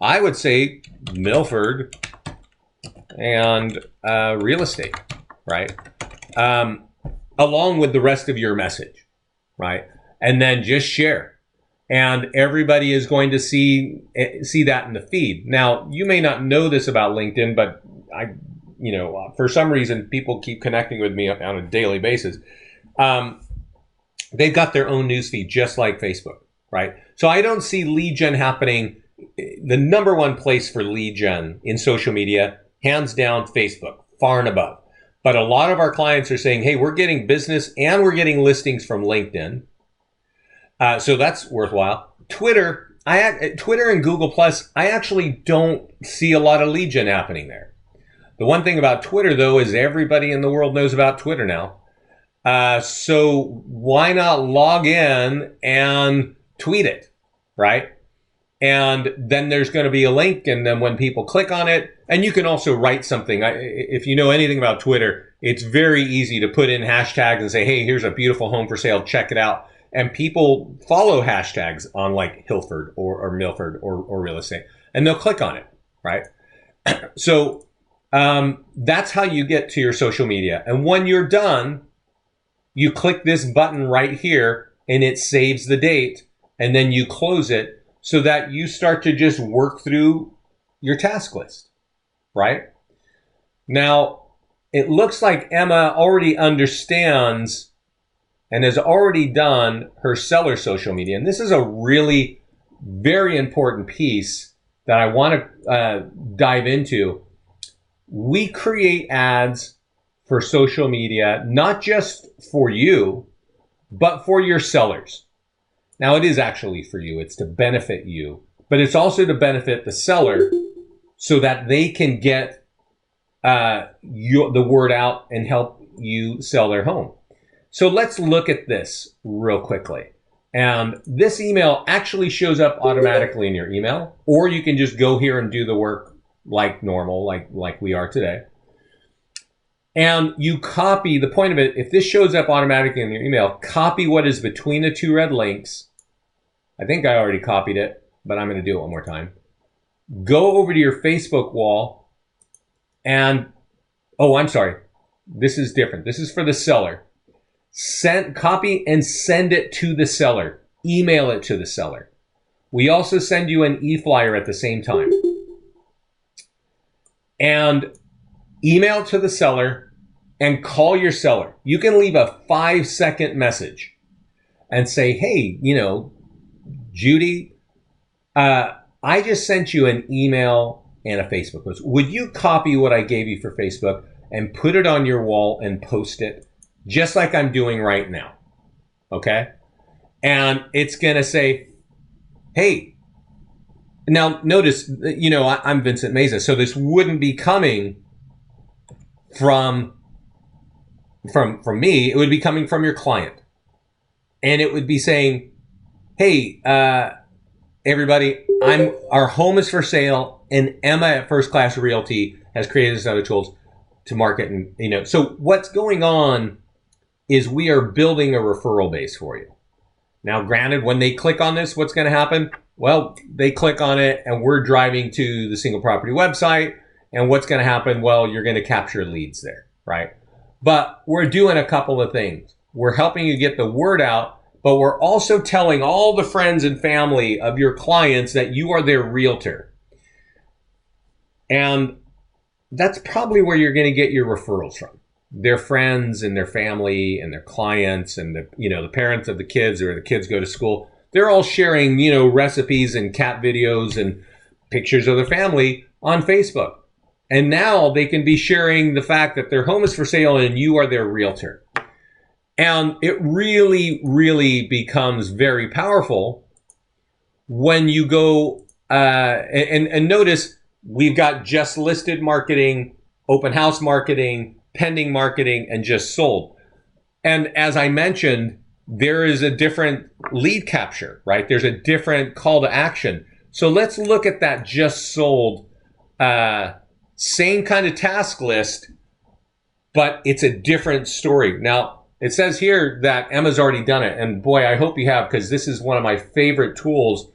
I would say Milford and real estate, right? Along with the rest of your message, right? And then just share. And everybody is going to see that in the feed. Now, you may not know this about LinkedIn, but for some reason, people keep connecting with me on a daily basis. They've got their own newsfeed, just like Facebook, right? So I don't see lead gen happening. The number one place for lead gen in social media, hands down, Facebook, far and above. But a lot of our clients are saying, hey, we're getting business and we're getting listings from LinkedIn. So that's worthwhile. Twitter and Google Plus, I actually don't see a lot of lead gen happening there. The one thing about Twitter, though, is everybody in the world knows about Twitter now. So why not log in and tweet it, right? And then there's going to be a link, and then when people click on it, and you can also write something. If you know anything about Twitter, it's very easy to put in hashtags and say, hey, here's a beautiful home for sale, check it out. And people follow hashtags on like Hilford or Milford or real estate, and they'll click on it, right? So that's how you get to your social media. And when you're done, you click this button right here, and it saves the date, and then you close it so that you start to just work through your task list, right? Now, it looks like Emma already understands and has already done her seller social media. And this is a really very important piece that I want to dive into. We create ads for social media, not just for you, but for your sellers. Now, it is actually for you. It's to benefit you, but it's also to benefit the seller so that they can get the word out and help you sell their home. So let's look at this real quickly. And this email actually shows up automatically in your email, or you can just go here and do the work like normal, like we are today. And you copy, the point of it, if this shows up automatically in your email, copy what is between the two red links. I think I already copied it, but I'm going to do it one more time. Go over to your Facebook wall and, oh, I'm sorry. This is different. This is for the seller. Copy and send it to the seller. Email it to the seller. We also send you an e-flyer at the same time. and email to the seller and call your seller. You can leave a 5-second message and say, hey, Judy, I just sent you an email and a Facebook post. Would you copy what I gave you for Facebook and put it on your wall and post it just like I'm doing right now? Okay? And it's going to say, hey, now notice, I'm Vincent Meza, so this wouldn't be coming from me. It would be coming from your client. And it would be saying, hey, everybody, our home is for sale, and Emma at First Class Realty has created this other tools to market. And, so what's going on is we are building a referral base for you. Now, granted, when they click on this, what's going to happen? Well, they click on it and we're driving to the single property website. And what's going to happen? Well, you're going to capture leads there, right? But we're doing a couple of things. We're helping you get the word out, but we're also telling all the friends and family of your clients that you are their realtor. And that's probably where you're going to get your referrals from. Their friends and their family and their clients and the parents of the kids, or the kids go to school. They're all sharing, recipes and cat videos and pictures of their family on Facebook. And now they can be sharing the fact that their home is for sale and you are their realtor. And it really, really becomes very powerful when you go and notice we've got just listed marketing, open house marketing, pending marketing, and just sold. And as I mentioned, there is a different lead capture, right? There's a different call to action. So let's look at that just sold, same kind of task list, but it's a different story. Now, it says here that Emma's already done it. And boy, I hope you have, because this is one of my favorite tools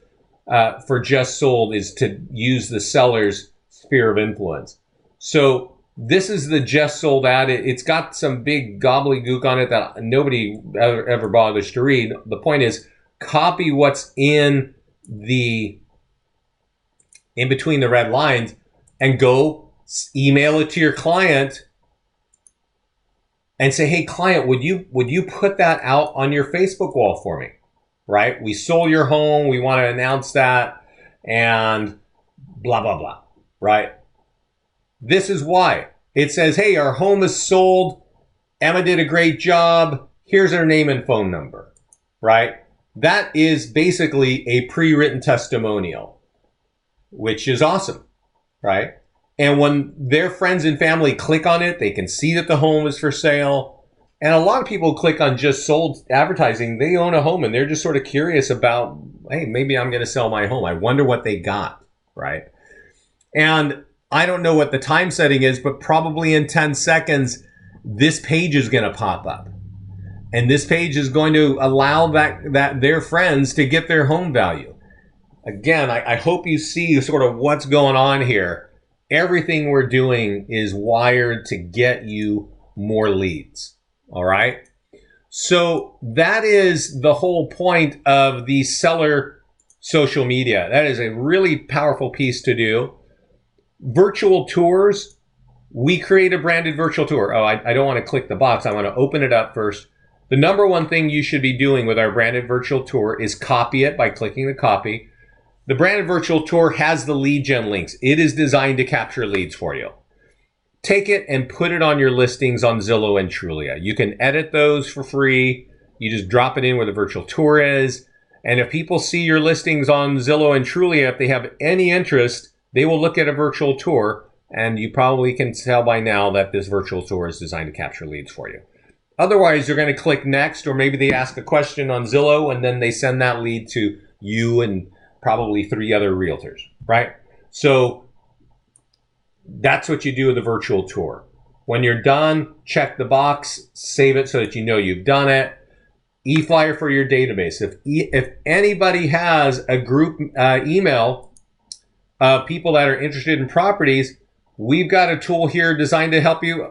for just sold, is to use the seller's sphere of influence. So this is the just sold ad. It's got some big gobbledygook on it that nobody ever bothers to read. The point is, copy what's in between the red lines and go email it to your client and say, hey, client, would you put that out on your Facebook wall for me? Right? We sold your home. We want to announce that, and blah, blah, blah. Right? This is why. It says, hey, our home is sold. Emma did a great job. Here's her name and phone number. Right? That is basically a pre-written testimonial, which is awesome. Right? And when their friends and family click on it, they can see that the home is for sale. And a lot of people click on just sold advertising. They own a home and they're just sort of curious about, hey, maybe I'm going to sell my home. I wonder what they got. Right? And I don't know what the time setting is, but probably in 10 seconds, this page is going to pop up. And this page is going to allow that their friends to get their home value. Again, I hope you see sort of what's going on here. Everything we're doing is wired to get you more leads. All right? So that is the whole point of the seller social media. That is a really powerful piece to do. Virtual tours, we create a branded virtual tour. Oh, I don't want to click the box. I want to open it up first. The number one thing you should be doing with our branded virtual tour is copy it by clicking the copy. The branded virtual tour has the lead gen links. It is designed to capture leads for you. Take it and put it on your listings on Zillow and Trulia. You can edit those for free. You just drop it in where the virtual tour is. And if people see your listings on Zillow and Trulia, if they have any interest, they will look at a virtual tour, and you probably can tell by now that this virtual tour is designed to capture leads for you. Otherwise, you're going to click next, or maybe they ask a question on Zillow, and then they send that lead to you and probably 3 other realtors, right? So that's what you do with a virtual tour. When you're done, check the box, save it so that you know you've done it. E-flyer for your database. If anybody has a group email of people that are interested in properties, we've got a tool here designed to help you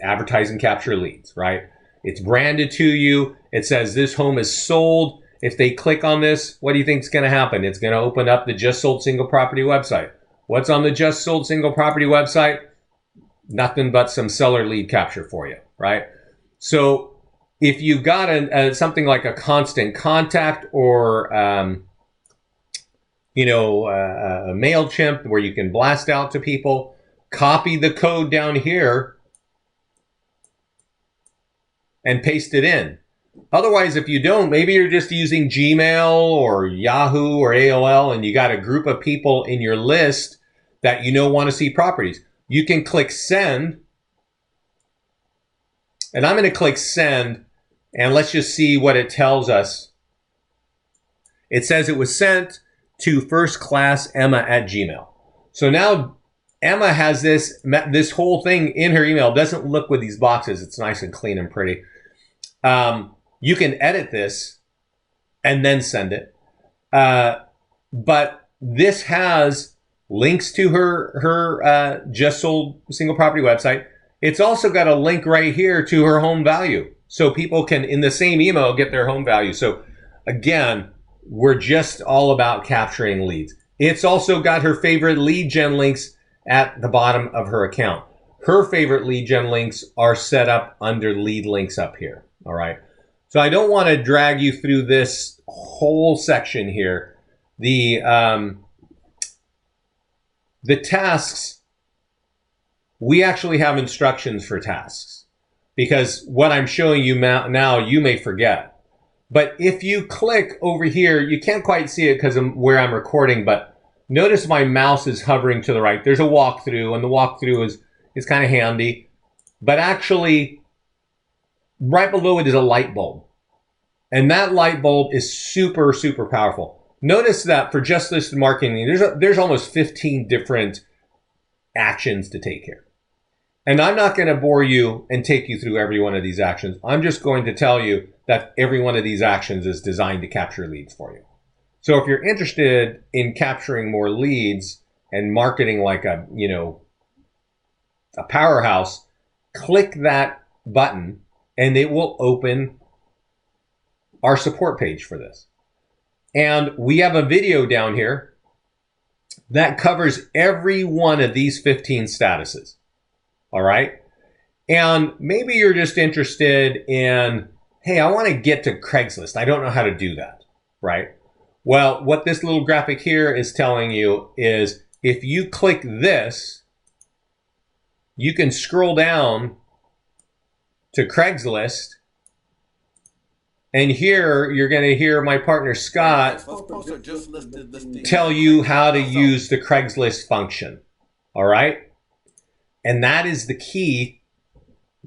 advertise and capture leads, right? It's branded to you. It says this home is sold. If they click on this, what do you think is going to happen? It's going to open up the just sold single property website. What's on the Just Sold Single Property website? Nothing but some seller lead capture for you, right? So if you've got something like a constant contact or a MailChimp where you can blast out to people, copy the code down here and paste it in. Otherwise, if you don't, maybe you're just using Gmail or Yahoo or AOL and you got a group of people in your list that you know want to see properties. You can click send, and I'm going to click send, and let's just see what it tells us. It says it was sent to firstclassemma@gmail. So now Emma has this whole thing in her email. It doesn't look with these boxes. It's nice and clean and pretty. You can edit this and then send it. But this has links to her Just Sold Single Property website. It's also got a link right here to her home value. So people can, in the same email, get their home value. So again, we're just all about capturing leads. It's also got her favorite lead gen links at the bottom of her account. Her favorite lead gen links are set up under lead links up here. All right. So I don't want to drag you through this whole section here. The tasks, we actually have instructions for tasks because what I'm showing you now, you may forget. But if you click over here, you can't quite see it because of where I'm recording, but notice my mouse is hovering to the right. There's a walkthrough, and the walkthrough is kind of handy. But actually, right below it is a light bulb. And that light bulb is super, super powerful. Notice that for just listed marketing, there's almost 15 different actions to take here. And I'm not going to bore you and take you through every one of these actions. I'm just going to tell you that every one of these actions is designed to capture leads for you. So if you're interested in capturing more leads and marketing like a powerhouse, click that button and it will open our support page for this. And we have a video down here that covers every one of these 15 statuses. All right. And maybe you're just interested in, hey, I want to get to Craigslist. I don't know how to do that. Right. Well, what this little graphic here is telling you is if you click this, you can scroll down to Craigslist. And here you're going to hear my partner Scott tell you how to use the Craigslist function. All right. And that is the key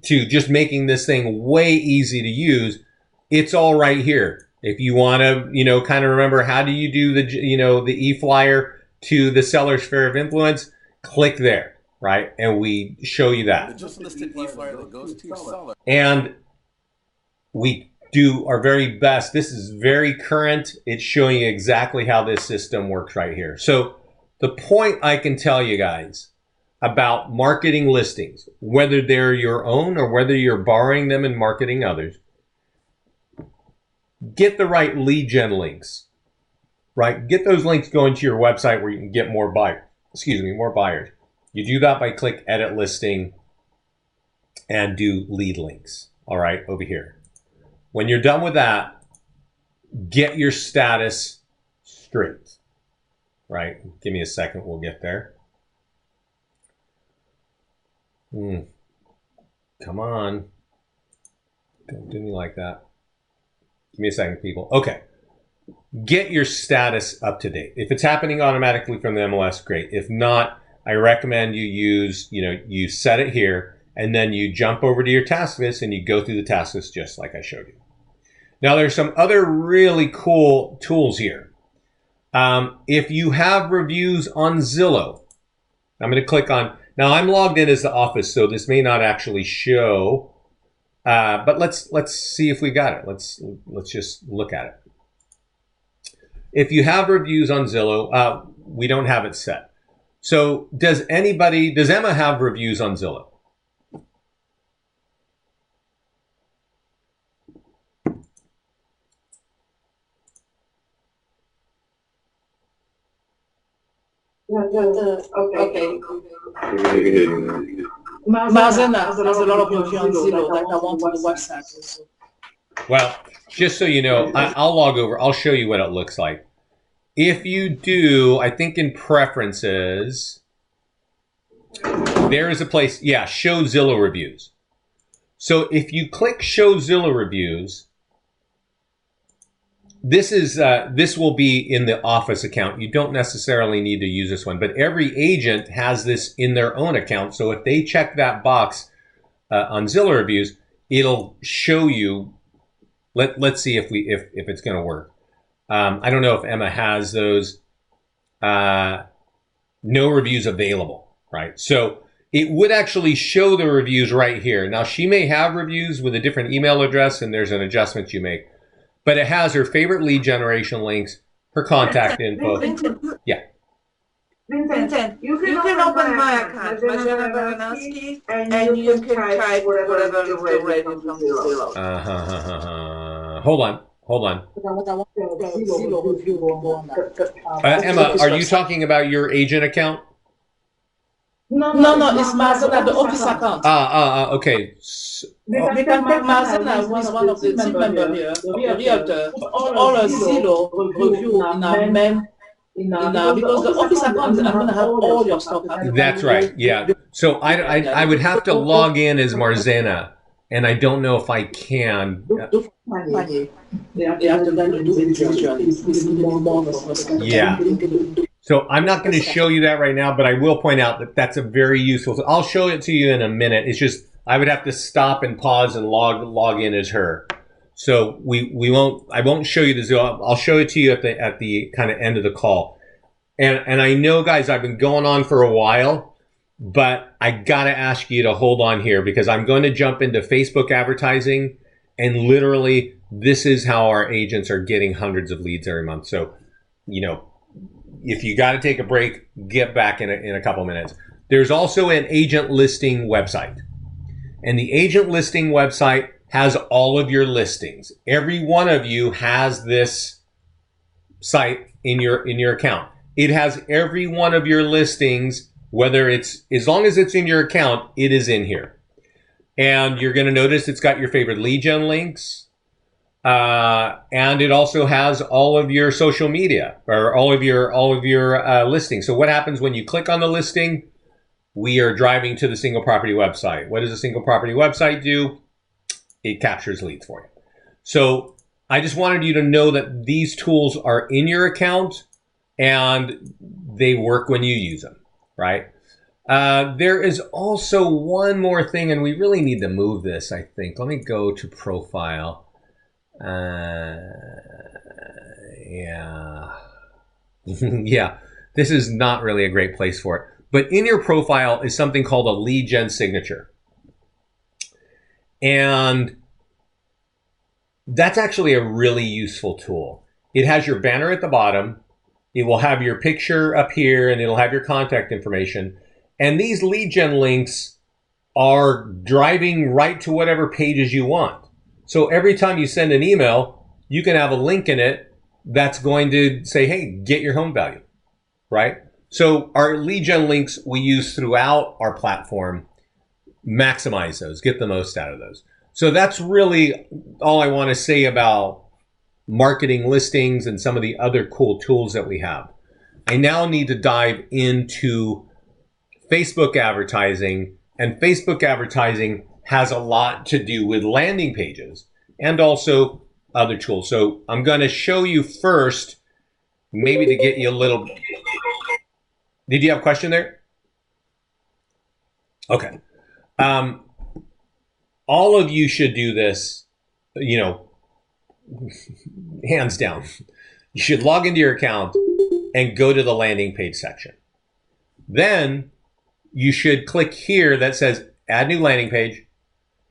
to just making this thing way easy to use. It's all right here. If you want to, kind of remember how do you do the e-flyer to the seller's sphere of influence, click there, right? And we show you that. The just listed e-flyer that goes to seller. And we do our very best. This is very current. It's showing you exactly how this system works right here. So the point I can tell you guys about marketing listings, whether they're your own or whether you're borrowing them and marketing others, get the right lead gen links, right? Get those links going to your website where you can get more buyers. You do that by click edit listing and do lead links. All right, over here. When you're done with that, get your status straight, right? Give me a second, we'll get there. Come on. Don't do me like that. Give me a second, people. Okay. Get your status up to date. If it's happening automatically from the MLS, great. If not, I recommend you set it here and then you jump over to your task list and you go through the task list just like I showed you. Now, there's some other really cool tools here. If you have reviews on Zillow, I'm going to click on. Now, I'm logged in as the office, so this may not actually show. But let's see if we got it. Let's just look at it. If you have reviews on Zillow, we don't have it set. So does Emma have reviews on Zillow? Okay. Marzena has a lot of review on Zillow that I want on the website also. Well, just so you know, I'll log over. I'll show you what it looks like. If you do, I think in preferences, there is a place, yeah, show Zillow reviews. So if you click show Zillow reviews, this will be in the office account. You don't necessarily need to use this one, but every agent has this in their own account. So if they check that box on Zillow reviews, it'll show you. Let's see if it's going to work. I don't know if Emma has those. No reviews available, right? So it would actually show the reviews right here. Now she may have reviews with a different email address, and there's an adjustment you make. But it has her favorite lead generation links, her contact info. Yeah. Vincent, you can open my account, Marzena Baranowski, and you can type whatever is ready from Zillow. Hold on. Emma, are you talking about your agent account? No, it's Marzena, the office account. Okay. We can take Marzena, who is one of the team members here, the realtor, all a Zillow review in our main, because the office account, I'm going to have all your stuff. That's right, yeah. So I would have to log in as Marzena, and I don't know if I can. Yeah. So I'm not going to show you that right now, but I will point out that that's a very useful. I'll show it to you in a minute. It's just I would have to stop and pause and log in as her. So I won't show you the Zillow. I'll show it to you at the kind of end of the call. And I know, guys, I've been going on for a while, but I gotta ask you to hold on here because I'm going to jump into Facebook advertising, and literally this is how our agents are getting hundreds of leads every month. So, if you got to take a break, get back in a couple minutes. There's also an agent listing website. And the agent listing website has all of your listings. Every one of you has this site in your account. It has every one of your listings, whether it's, as long as it's in your account, it is in here. And you're going to notice it's got your favorite lead gen links. And it also has all of your social media or all of your listings. So what happens when you click on the listing? We are driving to the single property website. What does a single property website do? It captures leads for you. So I just wanted you to know that these tools are in your account and they work when you use them, right? There is also one more thing, and we really need to move this, I think. Let me go to profile. Yeah. Yeah, this is not really a great place for it. But in your profile is something called a lead gen signature. And that's actually a really useful tool. It has your banner at the bottom. It will have your picture up here, and it'll have your contact information. And these lead gen links are driving right to whatever pages you want. So every time you send an email, you can have a link in it that's going to say, hey, get your home value, right? So our lead gen links we use throughout our platform, maximize those, get the most out of those. So that's really all I want to say about marketing listings and some of the other cool tools that we have. I now need to dive into Facebook advertising, and Facebook advertising has a lot to do with landing pages and also other tools. So I'm going to show you first, maybe to get you a little. Did you have a question there? Okay. All of you should do this, hands down. You should log into your account and go to the landing page section. Then you should click here that says add new landing page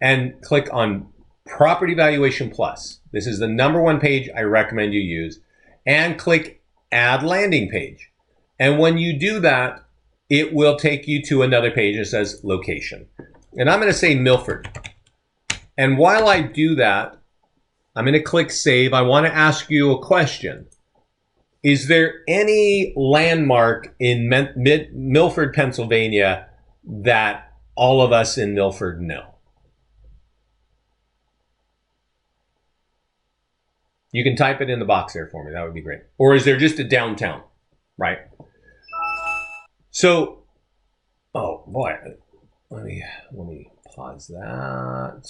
and click on Property Valuation Plus. This is the #1 page I recommend you use, and click add landing page. And when you do that, it will take you to another page that says location. And I'm going to say Milford. And while I do that, I'm going to click save. I want to ask you a question. is there any landmark in Milford, Pennsylvania that all of us in Milford know? You can type it in the box there for me. That would be great. Or is there just a downtown, right? So, oh boy, let me pause that.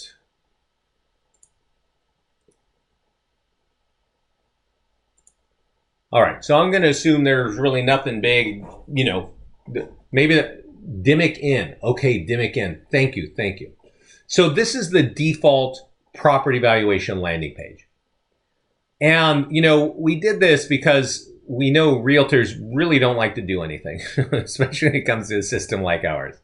All right, so I'm going to assume there's really nothing big, you know, maybe Dimmick Inn. Okay, Dimmick Inn. Thank you. So this is the default property valuation landing page. And, you know, we did this because we know realtors really don't like to do anything, especially when it comes to a system like ours.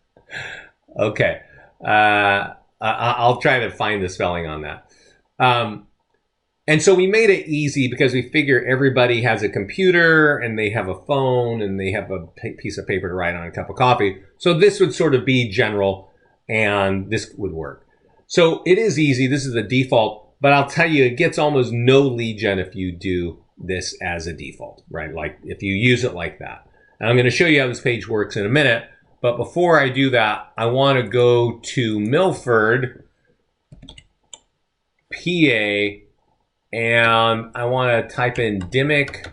Okay. I'll try to find the spelling on that. And so we made it easy because we figure everybody has a computer and they have a phone and they have a piece of paper to write on, a cup of coffee. So this would sort of be general and this would work. So it is easy. This is the default, but I'll tell you, it gets almost no lead gen if you do this as a default, right? Like if you use it like that. And I'm going to show you how this page works in a minute. But before I do that, I want to go to Milford, PA, and I want to type in Dimmick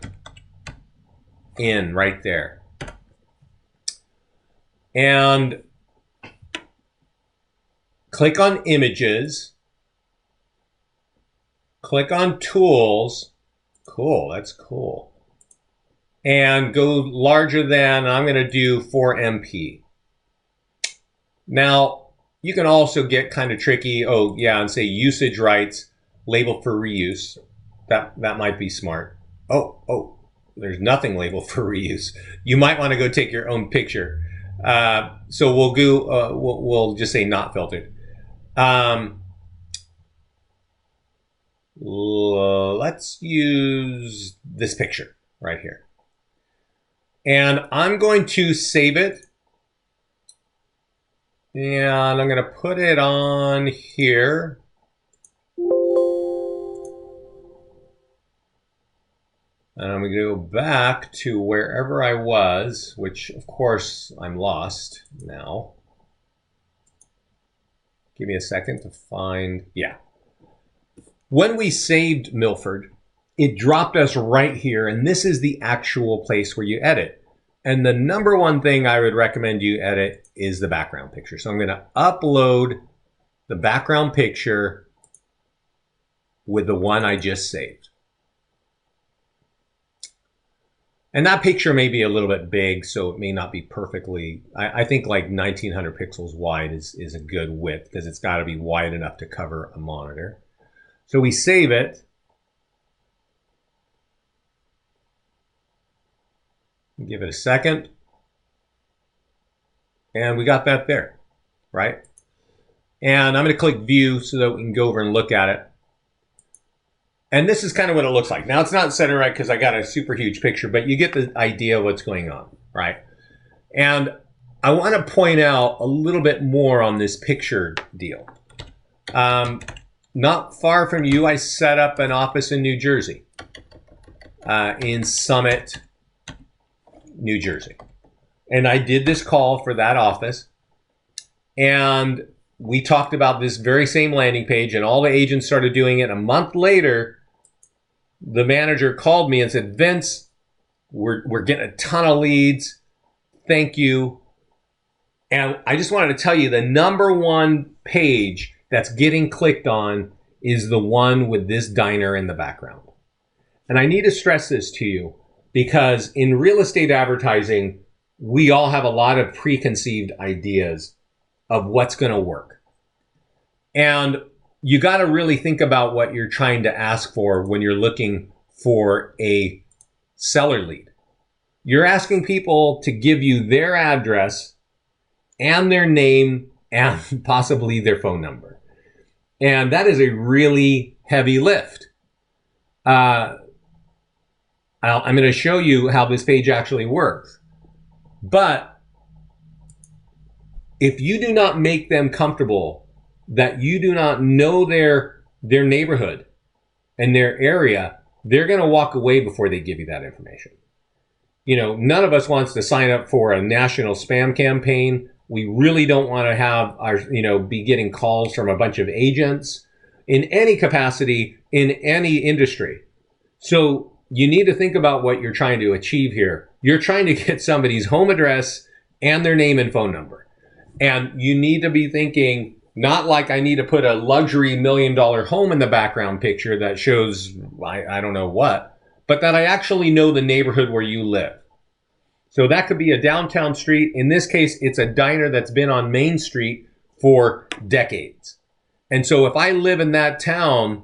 Inn right there. And click on Images. Click on Tools. Cool, that's cool. And go larger than, I'm going to do 4MP. Now, you can also get kind of tricky. Oh, yeah, and say usage rights. Label for reuse. That might be smart. Oh, there's nothing labeled for reuse. You might want to go take your own picture. So we'll go. We'll just say not filtered. Let's use this picture right here, and I'm going to save it. And I'm going to put it on here. And I'm going to go back to wherever I was, which of course I'm lost now. Give me a second to find, yeah. When we saved Milford, it dropped us right here, and this is the actual place where you edit. And the number one thing I would recommend you edit is the background picture. So I'm going to upload the background picture with the one I just saved. And that picture may be a little bit big, so it may not be perfectly, I think like 1900 pixels wide is a good width because it's got to be wide enough to cover a monitor. So we save it. Give it a second. And we got that there, right? And I'm going to click View so that we can go over and look at it. And this is kind of what it looks like. Now, it's not centered right because I got a super huge picture, but you get the idea of what's going on, right? And I want to point out a little bit more on this picture deal. Not far from you, I set up an office in New Jersey, in Summit, New Jersey. And I did this call for that office. And we talked about this very same landing page, and all the agents started doing it. A month later, the manager called me and said, Vince, we're getting a ton of leads. Thank you. And I just wanted to tell you the number one page that's getting clicked on is the one with this diner in the background. And I need to stress this to you because in real estate advertising, we all have a lot of preconceived ideas of what's going to work. And you got to really think about what you're trying to ask for when you're looking for a seller lead. You're asking people to give you their address and their name and possibly their phone number. And that is a really heavy lift. I'm going to show you how this page actually works. But if you do not make them comfortable that you do not know their neighborhood and their area, they're going to walk away before they give you that information. None of us wants to sign up for a national spam campaign. We really don't want to have be getting calls from a bunch of agents in any capacity, in any industry. So you need to think about what you're trying to achieve here. You're trying to get somebody's home address and their name and phone number. And you need to be thinking, not like I need to put a luxury $1 million home in the background picture that shows I don't know what, but that I actually know the neighborhood where you live. So that could be a downtown street. In this case, it's a diner that's been on Main Street for decades. And so if I live in that town,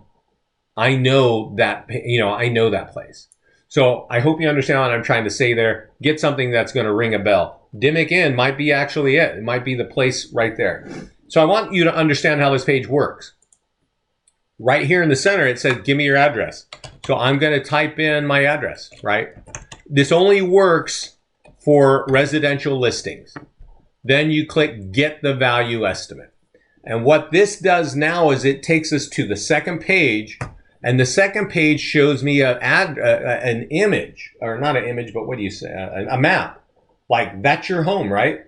I know that, I know that place. So I hope you understand what I'm trying to say there. Get something that's going to ring a bell. Dimick Inn might be actually it. It might be the place right there. So I want you to understand how this page works. Right here in the center, it says, give me your address. So I'm going to type in my address, right? This only works for residential listings. Then you click get the value estimate. And what this does now is it takes us to the second page, and the second page shows me an image, or not an image, but what do you say? A map. Like, that's your home, right?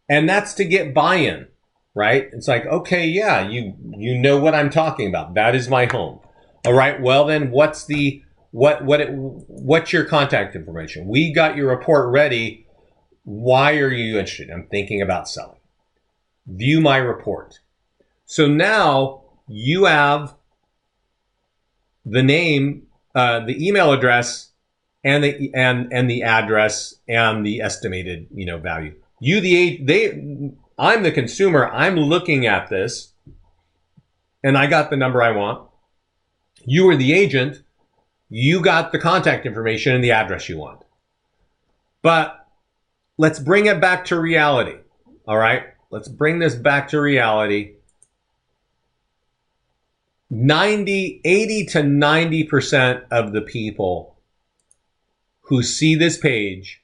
And that's to get buy-in, right? It's like, okay, yeah, you know what I'm talking about. That is my home. All right, well then what's your contact information? We got your report ready. Why are you interested? I'm thinking about selling. View my report. So now you have the name, the email address, and the address and the estimated value. I'm the consumer. I'm looking at this, and I got the number I want. You are the agent. You got the contact information and the address you want. But let's bring it back to reality. All right? Let's bring this back to reality. 80 to 90% of the people who see this page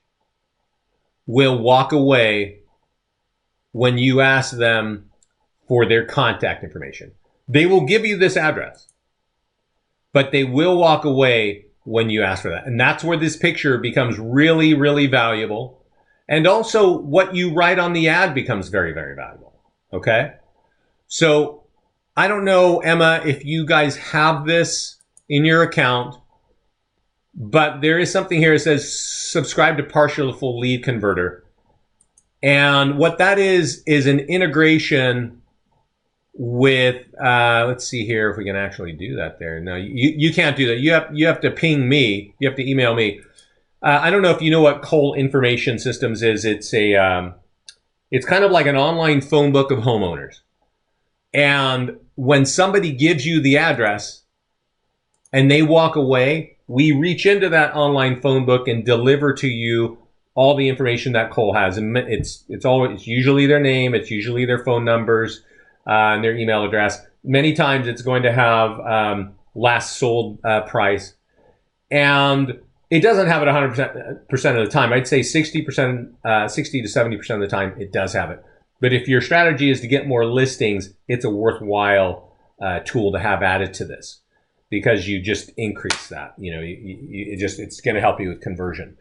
will walk away when you ask them for their contact information. They will give you this address, but they will walk away when you ask for that. And that's where this picture becomes really, really valuable. And also what you write on the ad becomes very, very valuable. Okay? So I don't know, Emma, if you guys have this in your account, but there is something here that says subscribe to partial to full lead converter. And what that is an integration with, let's see here if we can actually do that there. No, you can't do that. You have to ping me. You have to email me. I don't know if you know what Cole Information Systems is. It's it's kind of like an online phone book of homeowners. And when somebody gives you the address and they walk away, we reach into that online phone book and deliver to you all the information that Cole has. And it's usually their name, it's usually their phone numbers, and their email address. Many times it's going to have last sold price. And it doesn't have it 100% of the time. I'd say 60 to 70% of the time it does have it. But if your strategy is to get more listings, it's a worthwhile tool to have added to this, because you just increase that. It's going to help you with conversion.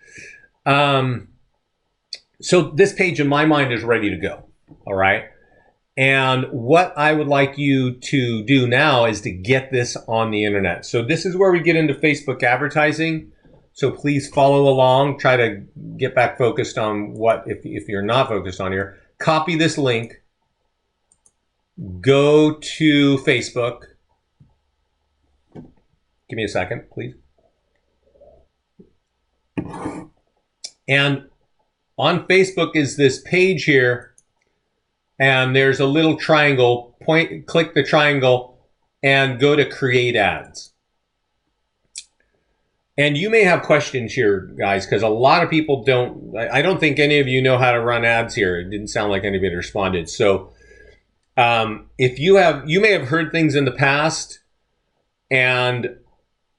So this page in my mind is ready to go. All right. And what I would like you to do now is to get this on the internet. So this is where we get into Facebook advertising. So please follow along. Try to get back focused on what, if you're not focused on here, copy this link, go to Facebook. Give me a second, please. And on Facebook is this page here, and there's a little triangle. Click the triangle and go to create ads. And you may have questions here, guys, because a lot of people don't. I don't think any of you know how to run ads here. It didn't sound like anybody responded. So if you may have heard things in the past, and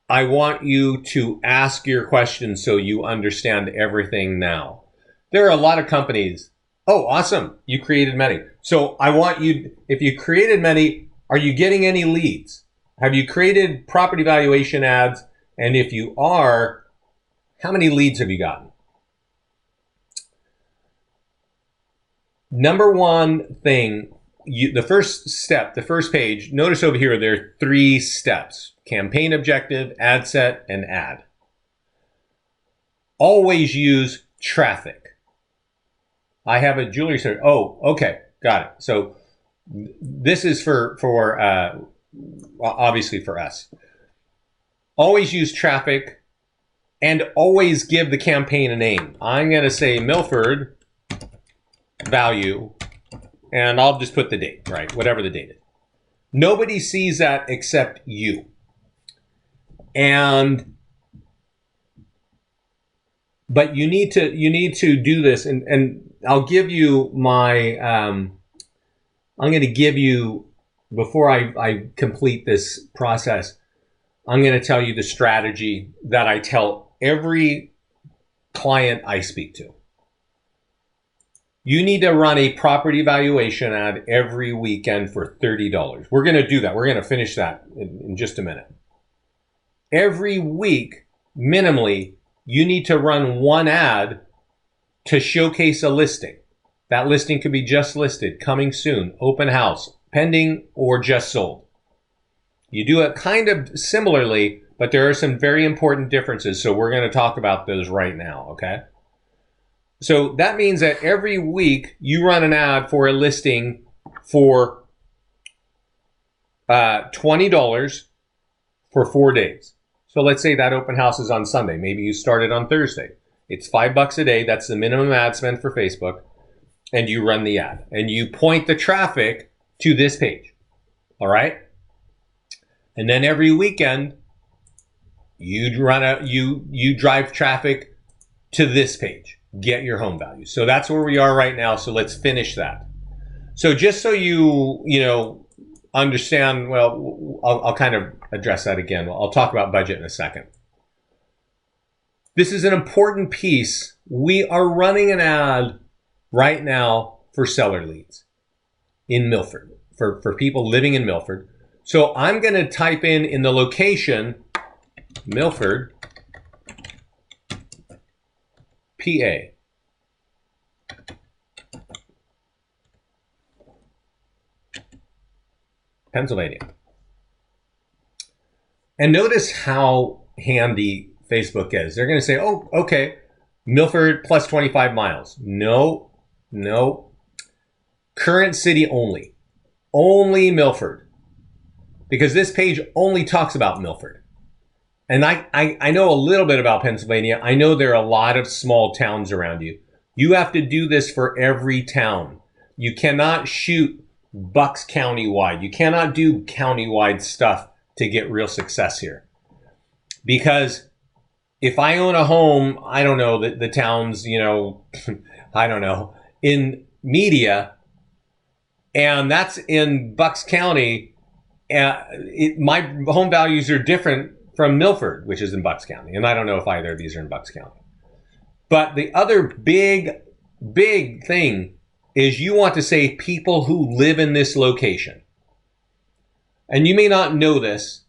I want you to ask your questions so you understand everything now. There are a lot of companies. Oh, awesome. You created many. So I want you, if you created many, are you getting any leads? Have you created property valuation ads And if you are, how many leads have you gotten? Number one thing, the first step, the first page, notice over here, there are 3 steps: campaign objective, ad set, and ad. Always use traffic. I have a jewelry store. Oh, okay. Got it. So this is for obviously for us. Always use traffic and always give the campaign a name. I'm going to say Milford value, and I'll just put the date, right? Whatever the date is. Nobody sees that except you. But you need to do this, and I'll give you my, I'm going to give you, before I complete this process, I'm going to tell you the strategy that I tell every client I speak to. You need to run a property valuation ad every weekend for $30. We're going to do that. We're going to finish that in just a minute. Every week, minimally, you need to run one ad to showcase a listing. That listing could be just listed, coming soon, open house, pending, or just sold. You do it kind of similarly, but there are some very important differences. So we're going to talk about those right now, okay? So that means that every week you run an ad for a listing for $20 for 4 days. So let's say that open house is on Sunday. Maybe you started on Thursday. It's $5 a day. That's the minimum ad spend for Facebook. And you run the ad. And you point the traffic to this page. All right? And then every weekend, you drive traffic to this page. Get your home value. So that's where we are right now. So let's finish that. So just so you understand, well, I'll kind of address that again. I'll talk about budget in a second. This is an important piece. We are running an ad right now for seller leads in Milford, for people living in Milford. So I'm going to type in the location, Milford, PA. Pennsylvania. And notice how handy Facebook is. They're going to say, oh, okay, Milford plus 25 miles. No. Current city only. Only Milford. Because this page only talks about Milford. And I know a little bit about Pennsylvania. I know there are a lot of small towns around you. You have to do this for every town. You cannot shoot Bucks county-wide. You cannot do county-wide stuff to get real success here. Because if I own a home, I don't know, the town's, I don't know, in Media, and that's in Bucks County, my home values are different from Milford, which is in Bucks County. And I don't know if either of these are in Bucks County. But the other big thing is you want to say people who live in this location. And you may not know this.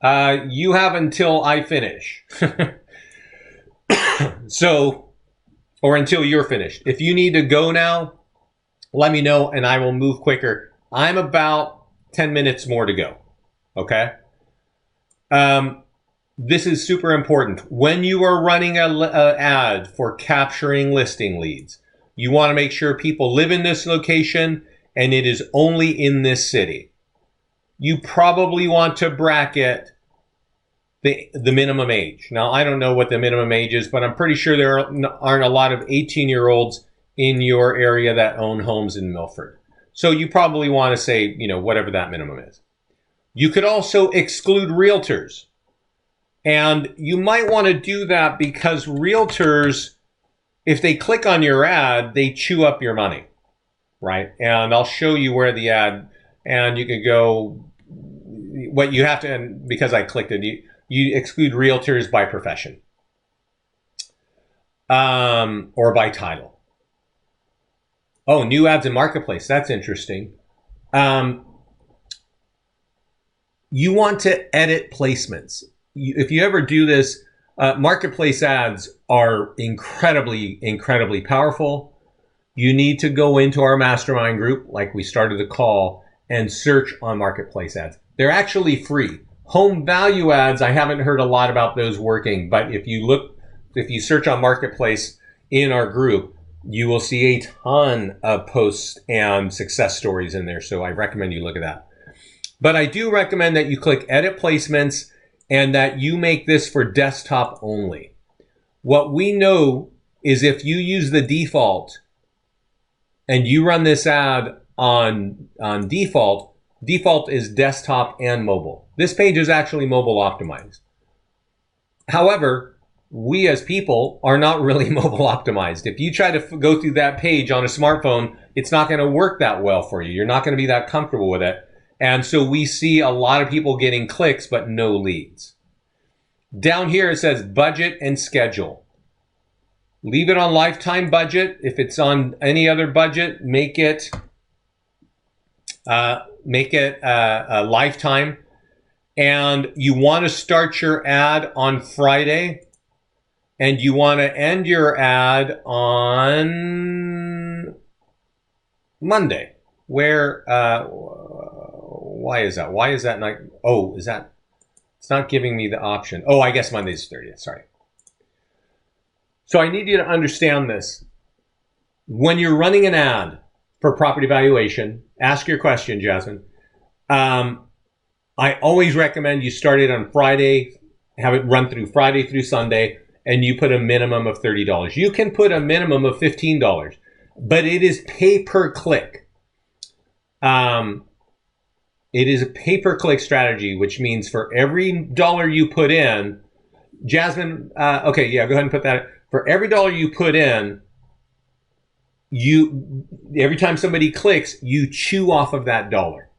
You have until I finish. Or until you're finished. If you need to go now, let me know and I will move quicker. I'm about 10 minutes more to go. Okay? This is super important. When you are running an ad for capturing listing leads, you want to make sure people live in this location and it is only in this city. You probably want to bracket the minimum age. Now, I don't know what the minimum age is, but I'm pretty sure there aren't a lot of 18-year-olds in your area that own homes in Milford. So you probably want to say, whatever that minimum is. You could also exclude realtors. And you might want to do that because realtors, if they click on your ad, they chew up your money, right? And I'll show you where the ad, and you can go, what you have to, and because I clicked it, you exclude realtors by profession or by title. Oh, new ads in marketplace. That's interesting. You want to edit placements. if you ever do this, marketplace ads are incredibly powerful. You need to go into our mastermind group, like we started the call, and search on marketplace ads. They're actually free. Home value ads, I haven't heard a lot about those working, but if you search on marketplace in our group, you will see a ton of posts and success stories in there. So I recommend you look at that. But I do recommend that you click edit placements and that you make this for desktop only. What we know is if you use the default and you run this ad on default is desktop and mobile. This page is actually mobile optimized. However, we as people are not really mobile optimized. If you try to go through that page on a smartphone, it's not going to work that well for you. You're not going to be that comfortable with it. And so we see a lot of people getting clicks, but no leads. Down here, it says budget and schedule. Leave it on lifetime budget. If it's on any other budget, make it a lifetime. And you want to start your ad on Friday, and you want to end your ad on Monday. Why is that? Why is that not? Oh, is that? It's not giving me the option. Oh, I guess Monday's 30th. Sorry. So I need you to understand this. When you're running an ad for property valuation, ask your question, Jasmine. I always recommend you start it on Friday, have it run through Friday through Sunday, and you put a minimum of $30. You can put a minimum of $15, but it is pay per click. It is a pay-per-click strategy, which means for every dollar you put in, Jasmine, okay, yeah, go ahead and put that. For every dollar you put in, every time somebody clicks, you chew off of that dollar.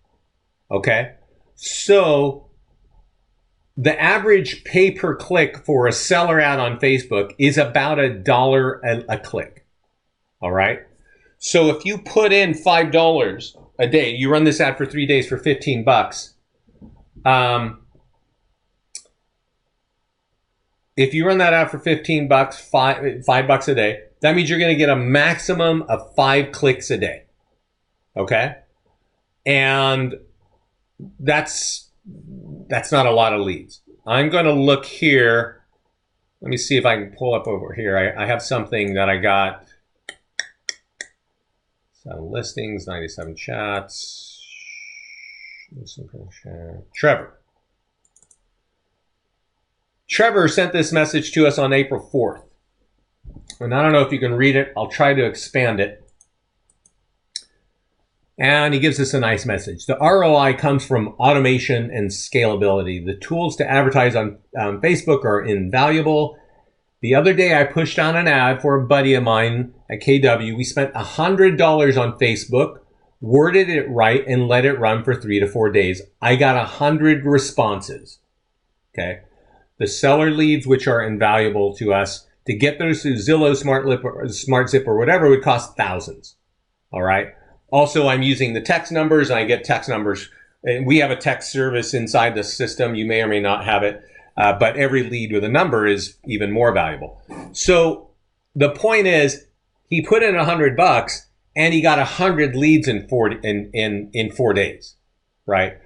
Okay? So the average pay-per-click for a seller ad on Facebook is about $1 a click. All right? So if you put in $5 a day, you run this ad for 3 days for $15. If you run that ad for $15, $5 a day, that means you're going to get a maximum of 5 clicks a day. Okay? And that's not a lot of leads. I'm going to look here. Let me see if I can pull up over here. I have something that I got. 7 listings, 97 chats. Trevor sent this message to us on April 4th. And I don't know if you can read it. I'll try to expand it. And he gives us a nice message. The ROI comes from automation and scalability. The tools to advertise on Facebook are invaluable. The other day, I pushed on an ad for a buddy of mine at KW. We spent $100 on Facebook, worded it right, and let it run for 3 to 4 days. I got 100 responses. Okay. The seller leads, which are invaluable to us, to get those through Zillow, SmartZip, or whatever, would cost thousands. All right. Also, I'm using the text numbers, and I get text numbers. And we have a text service inside the system. You may or may not have it. But every lead with a number is even more valuable. So the point is, he put in $100 and he got 100 leads in 4 days, right?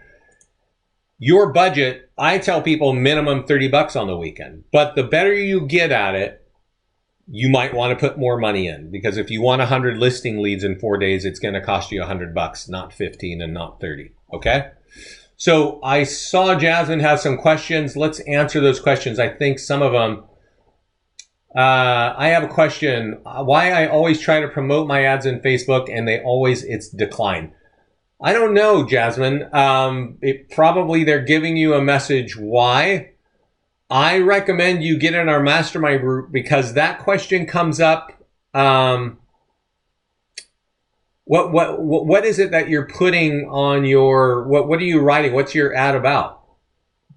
Your budget, I tell people minimum $30 on the weekend. But the better you get at it, you might want to put more money in, because if you want 100 listing leads in 4 days, it's going to cost you $100, not 15 and not 30. Okay. So I saw Jasmine have some questions. Let's answer those questions. I think some of them, I have a question. Why I always try to promote my ads in Facebook and it's decline. I don't know, Jasmine. Probably they're giving you a message why. I recommend you get in our mastermind group, because that question comes up. What is it that you're putting on your, what are you writing? What's your ad about?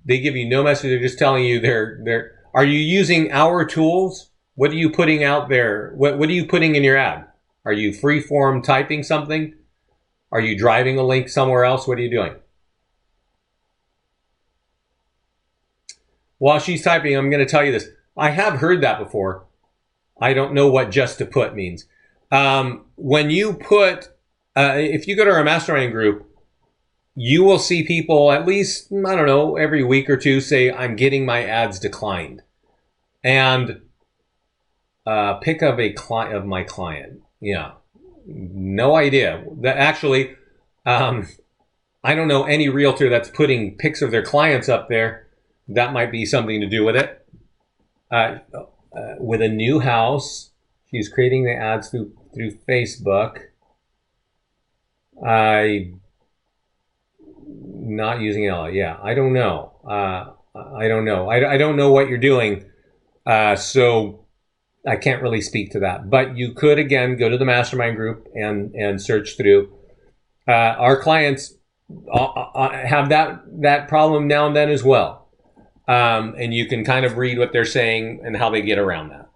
They give you no message. They're just telling you are you using our tools? What are you putting out there? What are you putting in your ad? Are you free form typing something? Are you driving a link somewhere else? What are you doing? While she's typing, I'm going to tell you this. I have heard that before. I don't know what just to put means. When you put, if you go to our mastermind group, you will see people at least, I don't know, every week or two say, I'm getting my ads declined. And pick of a client of my client. Yeah. No idea. That actually, I don't know any realtor that's putting pics of their clients up there. That might be something to do with it. With a new house, she's creating the ads through Facebook. Not using L. Yeah, I don't know. I don't know. I don't know what you're doing. So I can't really speak to that. But you could, again, go to the mastermind group and search through. Our clients have that problem now and then as well. And you can kind of read what they're saying and how they get around that.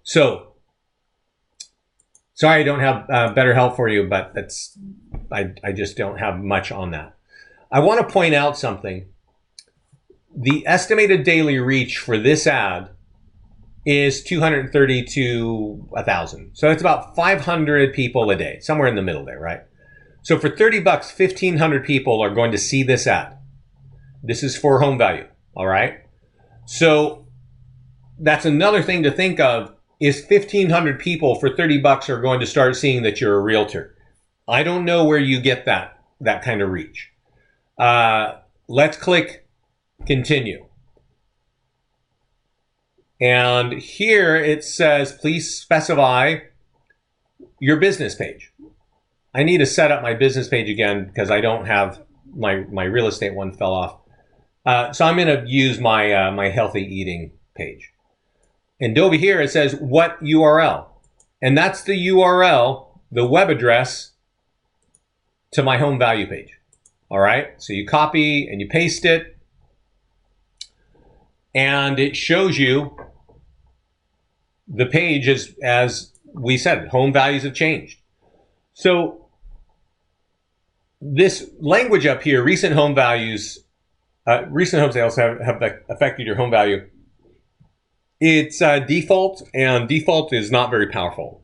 So, sorry I don't have better help for you, but I just don't have much on that. I want to point out something. The estimated daily reach for this ad is 230 to 1,000. So it's about 500 people a day, somewhere in the middle there, right? So for $30, 1,500 people are going to see this ad. This is for home value, all right? So that's another thing to think of, is 1,500 people for $30 are going to start seeing that you're a realtor. I don't know where you get that kind of reach. Let's click continue. And here it says, please specify your business page. I need to set up my business page again because I don't have my real estate one fell off. So I'm going to use my my healthy eating page. And over here it says what URL, and that's the URL, the web address to my home value page. All right, so you copy and you paste it, and it shows you the page as we said, home values have changed. So this language up here, recent home values, recent home sales have affected your home value. It's default, and default is not very powerful.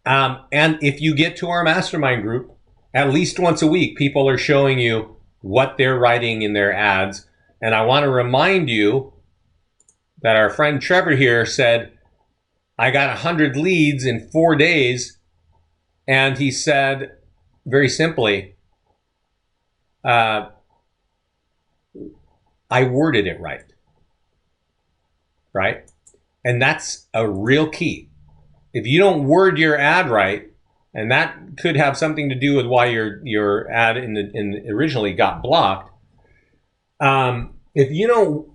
And if you get to our mastermind group, at least once a week, people are showing you what they're writing in their ads. And I want to remind you that our friend Trevor here said, I got 100 leads in 4 days. And he said, very simply, I worded it right. Right? And that's a real key. If you don't word your ad right, and that could have something to do with why your ad originally got blocked. If you don't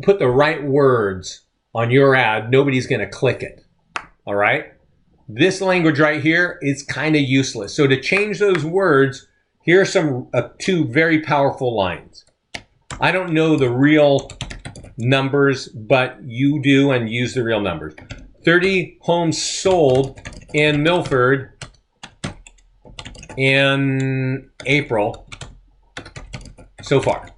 put the right words on your ad, nobody's going to click it. All right? This language right here is kind of useless. So to change those words, here are some two very powerful lines. I don't know the real numbers, but you do, and use the real numbers. 30 homes sold in Milford in April so far.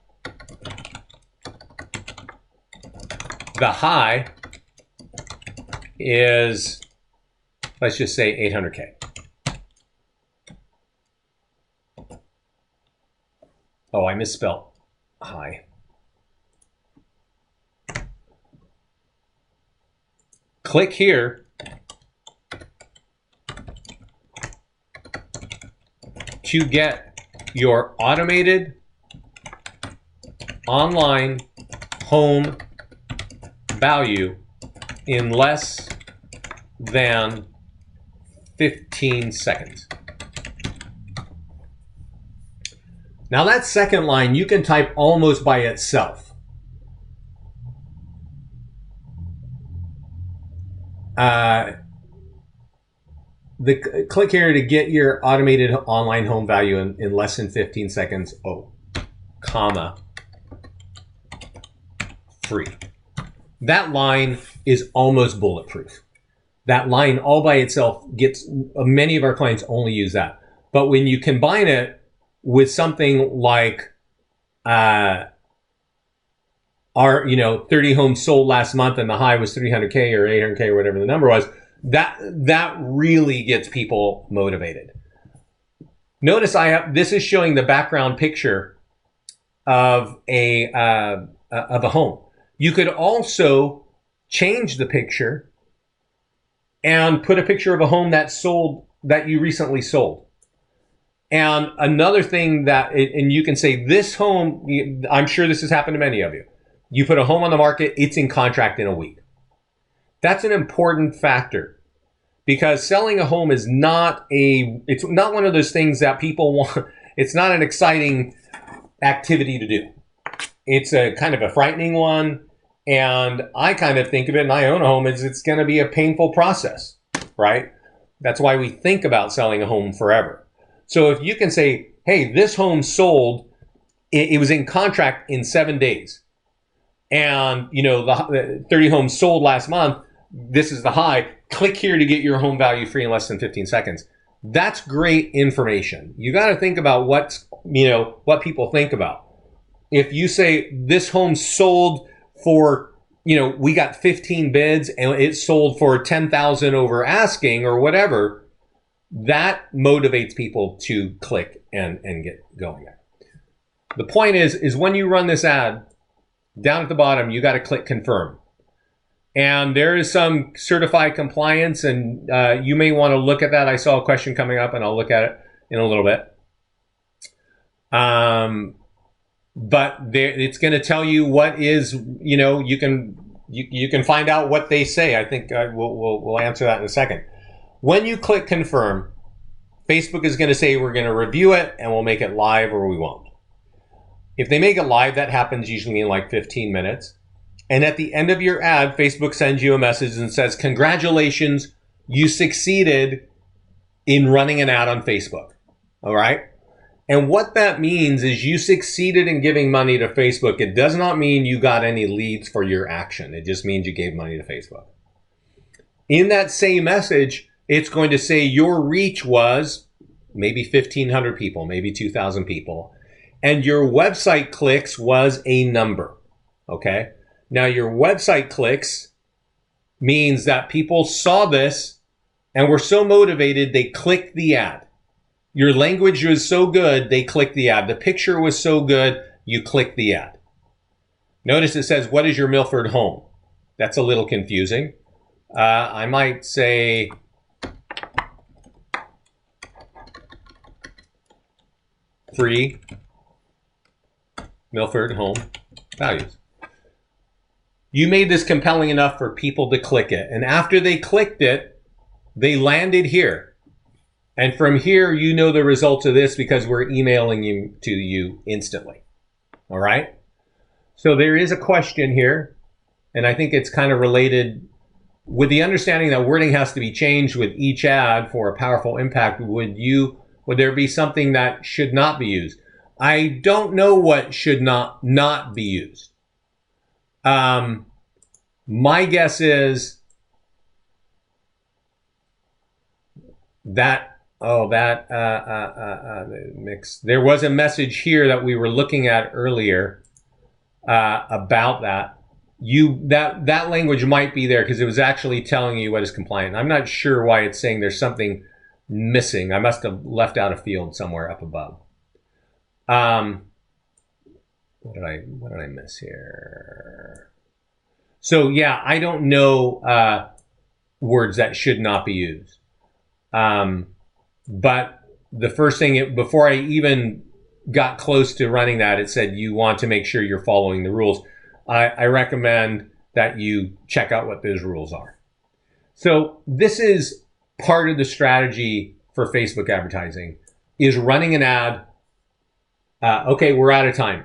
The high is, let's just say 800K. Oh, I misspelled high. Click here to get your automated online home value in less than 15 seconds. Now that second line you can type almost by itself. Click here to get your automated online home value in less than 15 seconds. Oh, comma, free. That line is almost bulletproof. That line all by itself gets, many of our clients only use that. But when you combine it with something like are, 30 homes sold last month and the high was 300K or 800K or whatever the number was, that really gets people motivated. Notice this is showing the background picture of a home. You could also change the picture and put a picture of a home that you recently sold. And another thing and you can say this home, I'm sure this has happened to many of you. You put a home on the market, it's in contract in a week. That's an important factor because selling a home is it's not one of those things that people want. It's not an exciting activity to do. It's a kind of a frightening one. And I kind of think of it, and I own a home, it's going to be a painful process, right? That's why we think about selling a home forever. So if you can say, hey, this home sold, it was in contract in 7 days. And, the 30 homes sold last month, this is the high. Click here to get your home value free in less than 15 seconds. That's great information. You got to think about what people think about. If you say this home sold for, we got 15 bids and it sold for 10,000 over asking or whatever, that motivates people to click and get going. The point is when you run this ad, down at the bottom, you got to click confirm. And there is some certified compliance, and you may want to look at that. I saw a question coming up, and I'll look at it in a little bit. But it's going to tell you what is, you can find out what they say. I think we'll answer that in a second. When you click confirm, Facebook is going to say we're going to review it, and we'll make it live or we won't. If they make it live, that happens usually in like 15 minutes. And at the end of your ad, Facebook sends you a message and says, congratulations, you succeeded in running an ad on Facebook. All right? And what that means is you succeeded in giving money to Facebook. It does not mean you got any leads for your action. It just means you gave money to Facebook. In that same message, it's going to say your reach was maybe 1,500 people, maybe 2,000 people. And your website clicks was a number, okay? Now, your website clicks means that people saw this and were so motivated, they clicked the ad. Your language was so good, they clicked the ad. The picture was so good, you clicked the ad. Notice it says, what is your Milford home? That's a little confusing. I might say, free Milford home values. You made this compelling enough for people to click it. And after they clicked it, they landed here. And from here, you know the results of this because we're emailing you to you instantly. All right? So there is a question here, and I think it's kind of related with the understanding that wording has to be changed with each ad for a powerful impact. Would there be something that should not be used? I don't know what should not be used. My guess is that mix. There was a message here that we were looking at earlier about that. That language might be there because it was actually telling you what is compliant. I'm not sure why it's saying there's something missing. I must have left out a field somewhere up above. What did I miss here? So yeah, I don't know words that should not be used. But the first thing, before I even got close to running that, it said you want to make sure you're following the rules. I recommend that you check out what those rules are. So this is part of the strategy for Facebook advertising, is running an ad. Okay, we're out of time.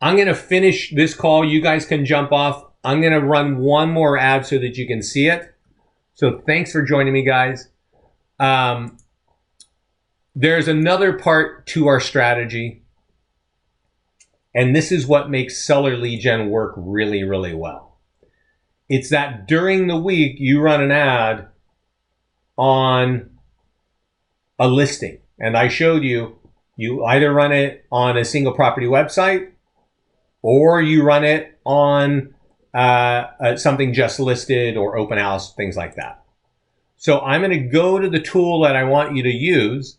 I'm going to finish this call. You guys can jump off. I'm going to run one more ad so that you can see it. So thanks for joining me, guys. There's another part to our strategy, and this is what makes seller lead gen work really, really well. It's that during the week, you run an ad on a listing. And I showed you, you either run it on a single property website, or you run it on something just listed or open house, things like that. So I'm going to go to the tool that I want you to use.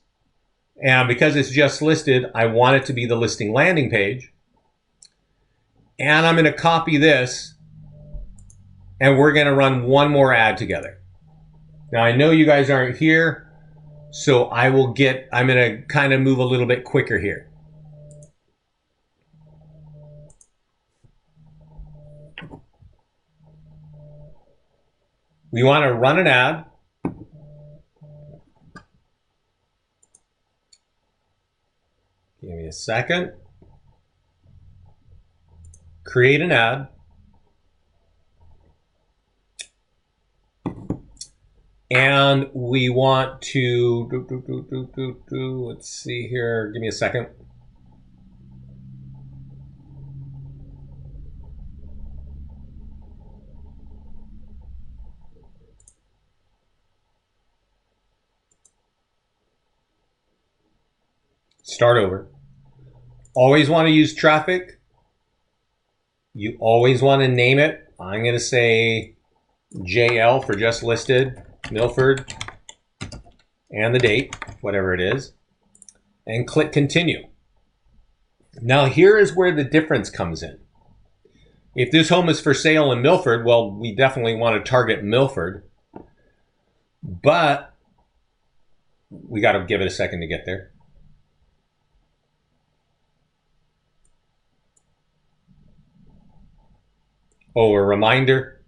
And because it's just listed, I want it to be the listing landing page. And I'm going to copy this, and we're going to run one more ad together. Now, I know you guys aren't here, so I'm going to kind of move a little bit quicker here. We want to run an ad. Give me a second. Create an ad. And we want to, let's see here, give me a second. Start over. Always want to use traffic. You always want to name it. I'm going to say JL for just listed, Milford, and the date, whatever it is, and click continue. Now here is where the difference comes in. If this home is for sale in Milford, well, we definitely want to target Milford, but we got to give it a second to get there. Oh, a reminder,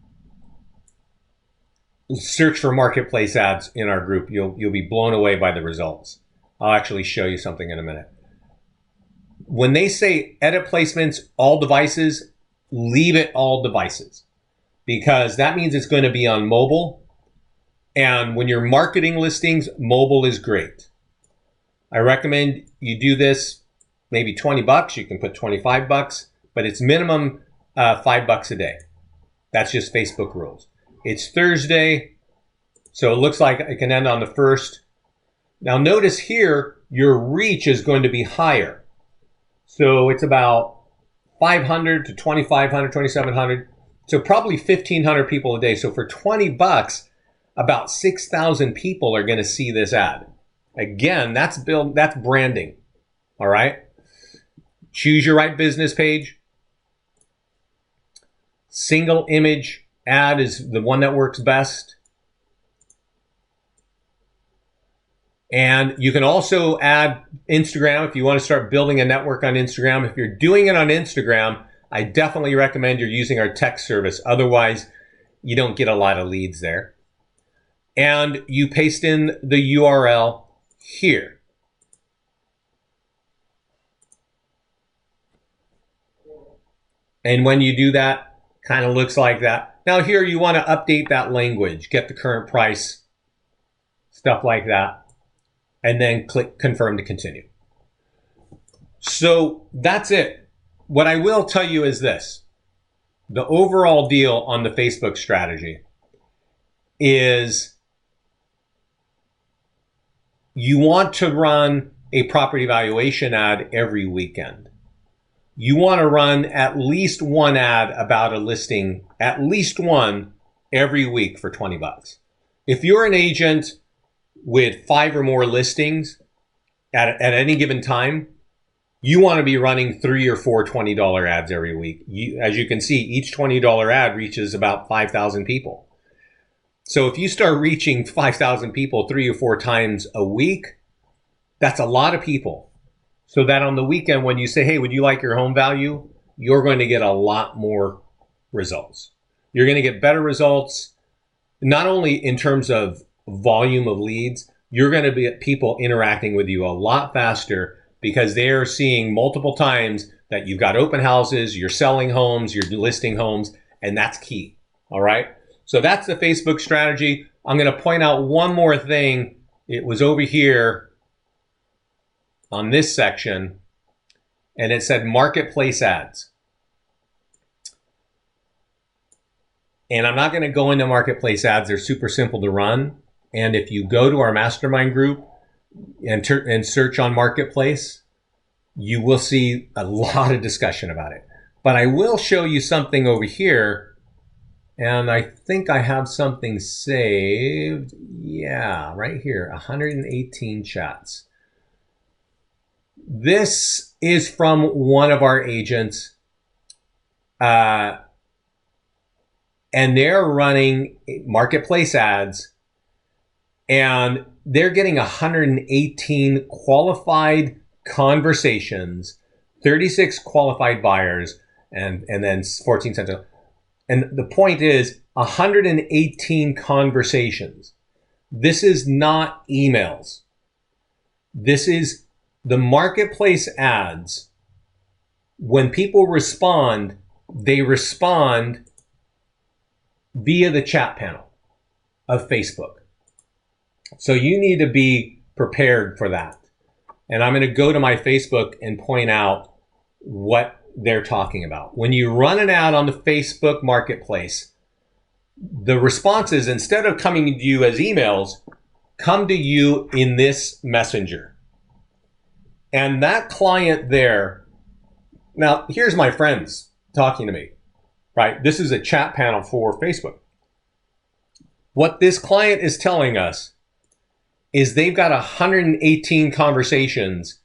search for marketplace ads in our group. You'll be blown away by the results. I'll actually show you something in a minute. When they say edit placements, all devices, leave it all devices, because that means it's going to be on mobile. And when you're marketing listings, mobile is great. I recommend you do this maybe 20 bucks. You can put 25 bucks, but it's minimum $5 a day. That's just Facebook rules. It's Thursday, so it looks like it can end on the 1st. Now notice here, your reach is going to be higher. So it's about 500 to 2,500, 2,700. So probably 1,500 people a day. So for 20 bucks, about 6,000 people are going to see this ad. Again, that's branding. All right. Choose your right business page. Single image ad is the one that works best. And you can also add Instagram if you want to start building a network on Instagram. If you're doing it on Instagram, I definitely recommend you're using our text service. Otherwise, you don't get a lot of leads there. And you paste in the URL here. And when you do that, kind of looks like that. Now here you want to update that language, get the current price, stuff like that, and then click confirm to continue. So that's it. What I will tell you is this. The overall deal on the Facebook strategy is you want to run a property valuation ad every weekend. You want to run at least one ad about a listing, at least one every week for 20 bucks. If you're an agent with 5 or more listings at any given time, you want to be running 3 or 4 $20 ads every week. As you can see, each $20 ad reaches about 5,000 people. So if you start reaching 5,000 people 3 or 4 times a week, that's a lot of people. So that on the weekend, when you say, hey, would you like your home value? You're going to get a lot more results. You're going to get better results, not only in terms of volume of leads, you're going to get people interacting with you a lot faster because they're seeing multiple times that you've got open houses, you're selling homes, you're listing homes, and that's key. All right. So that's the Facebook strategy. I'm going to point out one more thing. It was over here on this section, and it said marketplace ads. And I'm not going to go into marketplace ads. They're super simple to run. And if you go to our mastermind group and search on marketplace, you will see a lot of discussion about it. But I will show you something over here. And I think I have something saved. Yeah, right here, 118 chats. This is from one of our agents. And they're running marketplace ads. And they're getting 118 qualified conversations, 36 qualified buyers, and then 14 cents. And the point is 118 conversations. This is not emails. This is the marketplace ads. When people respond, they respond via the chat panel of Facebook. So you need to be prepared for that. And I'm going to go to my Facebook and point out what they're talking about. When you run an ad on the Facebook marketplace, the responses, instead of coming to you as emails, come to you in this messenger. And that client there, now here's my friends talking to me, right? This is a chat panel for Facebook. What this client is telling us is they've got 118 conversations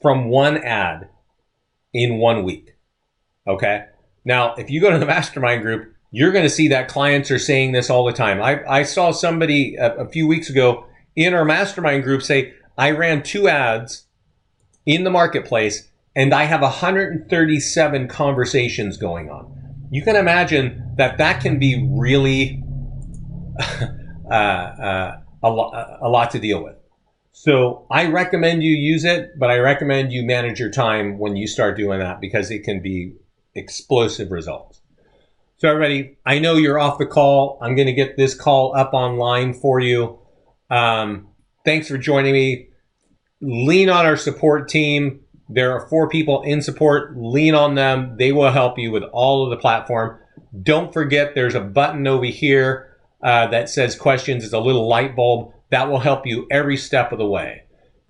from one ad in 1 week, okay? Now, if you go to the mastermind group, you're going to see that clients are saying this all the time. I saw somebody a few weeks ago in our mastermind group say, I ran 2 ads in the marketplace and I have 137 conversations going on. You can imagine that that can be really a lot to deal with. So I recommend you use it, but I recommend you manage your time when you start doing that because it can be explosive results. So everybody, I know you're off the call. I'm going to get this call up online for you. Thanks for joining me. Lean on our support team. There are 4 people in support. Lean on them. They will help you with all of the platform. Don't forget there's a button over here that says questions. It's a little light bulb. That will help you every step of the way.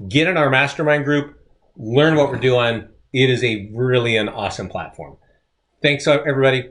Get in our mastermind group. Learn what we're doing. It is really an awesome platform. Thanks, everybody.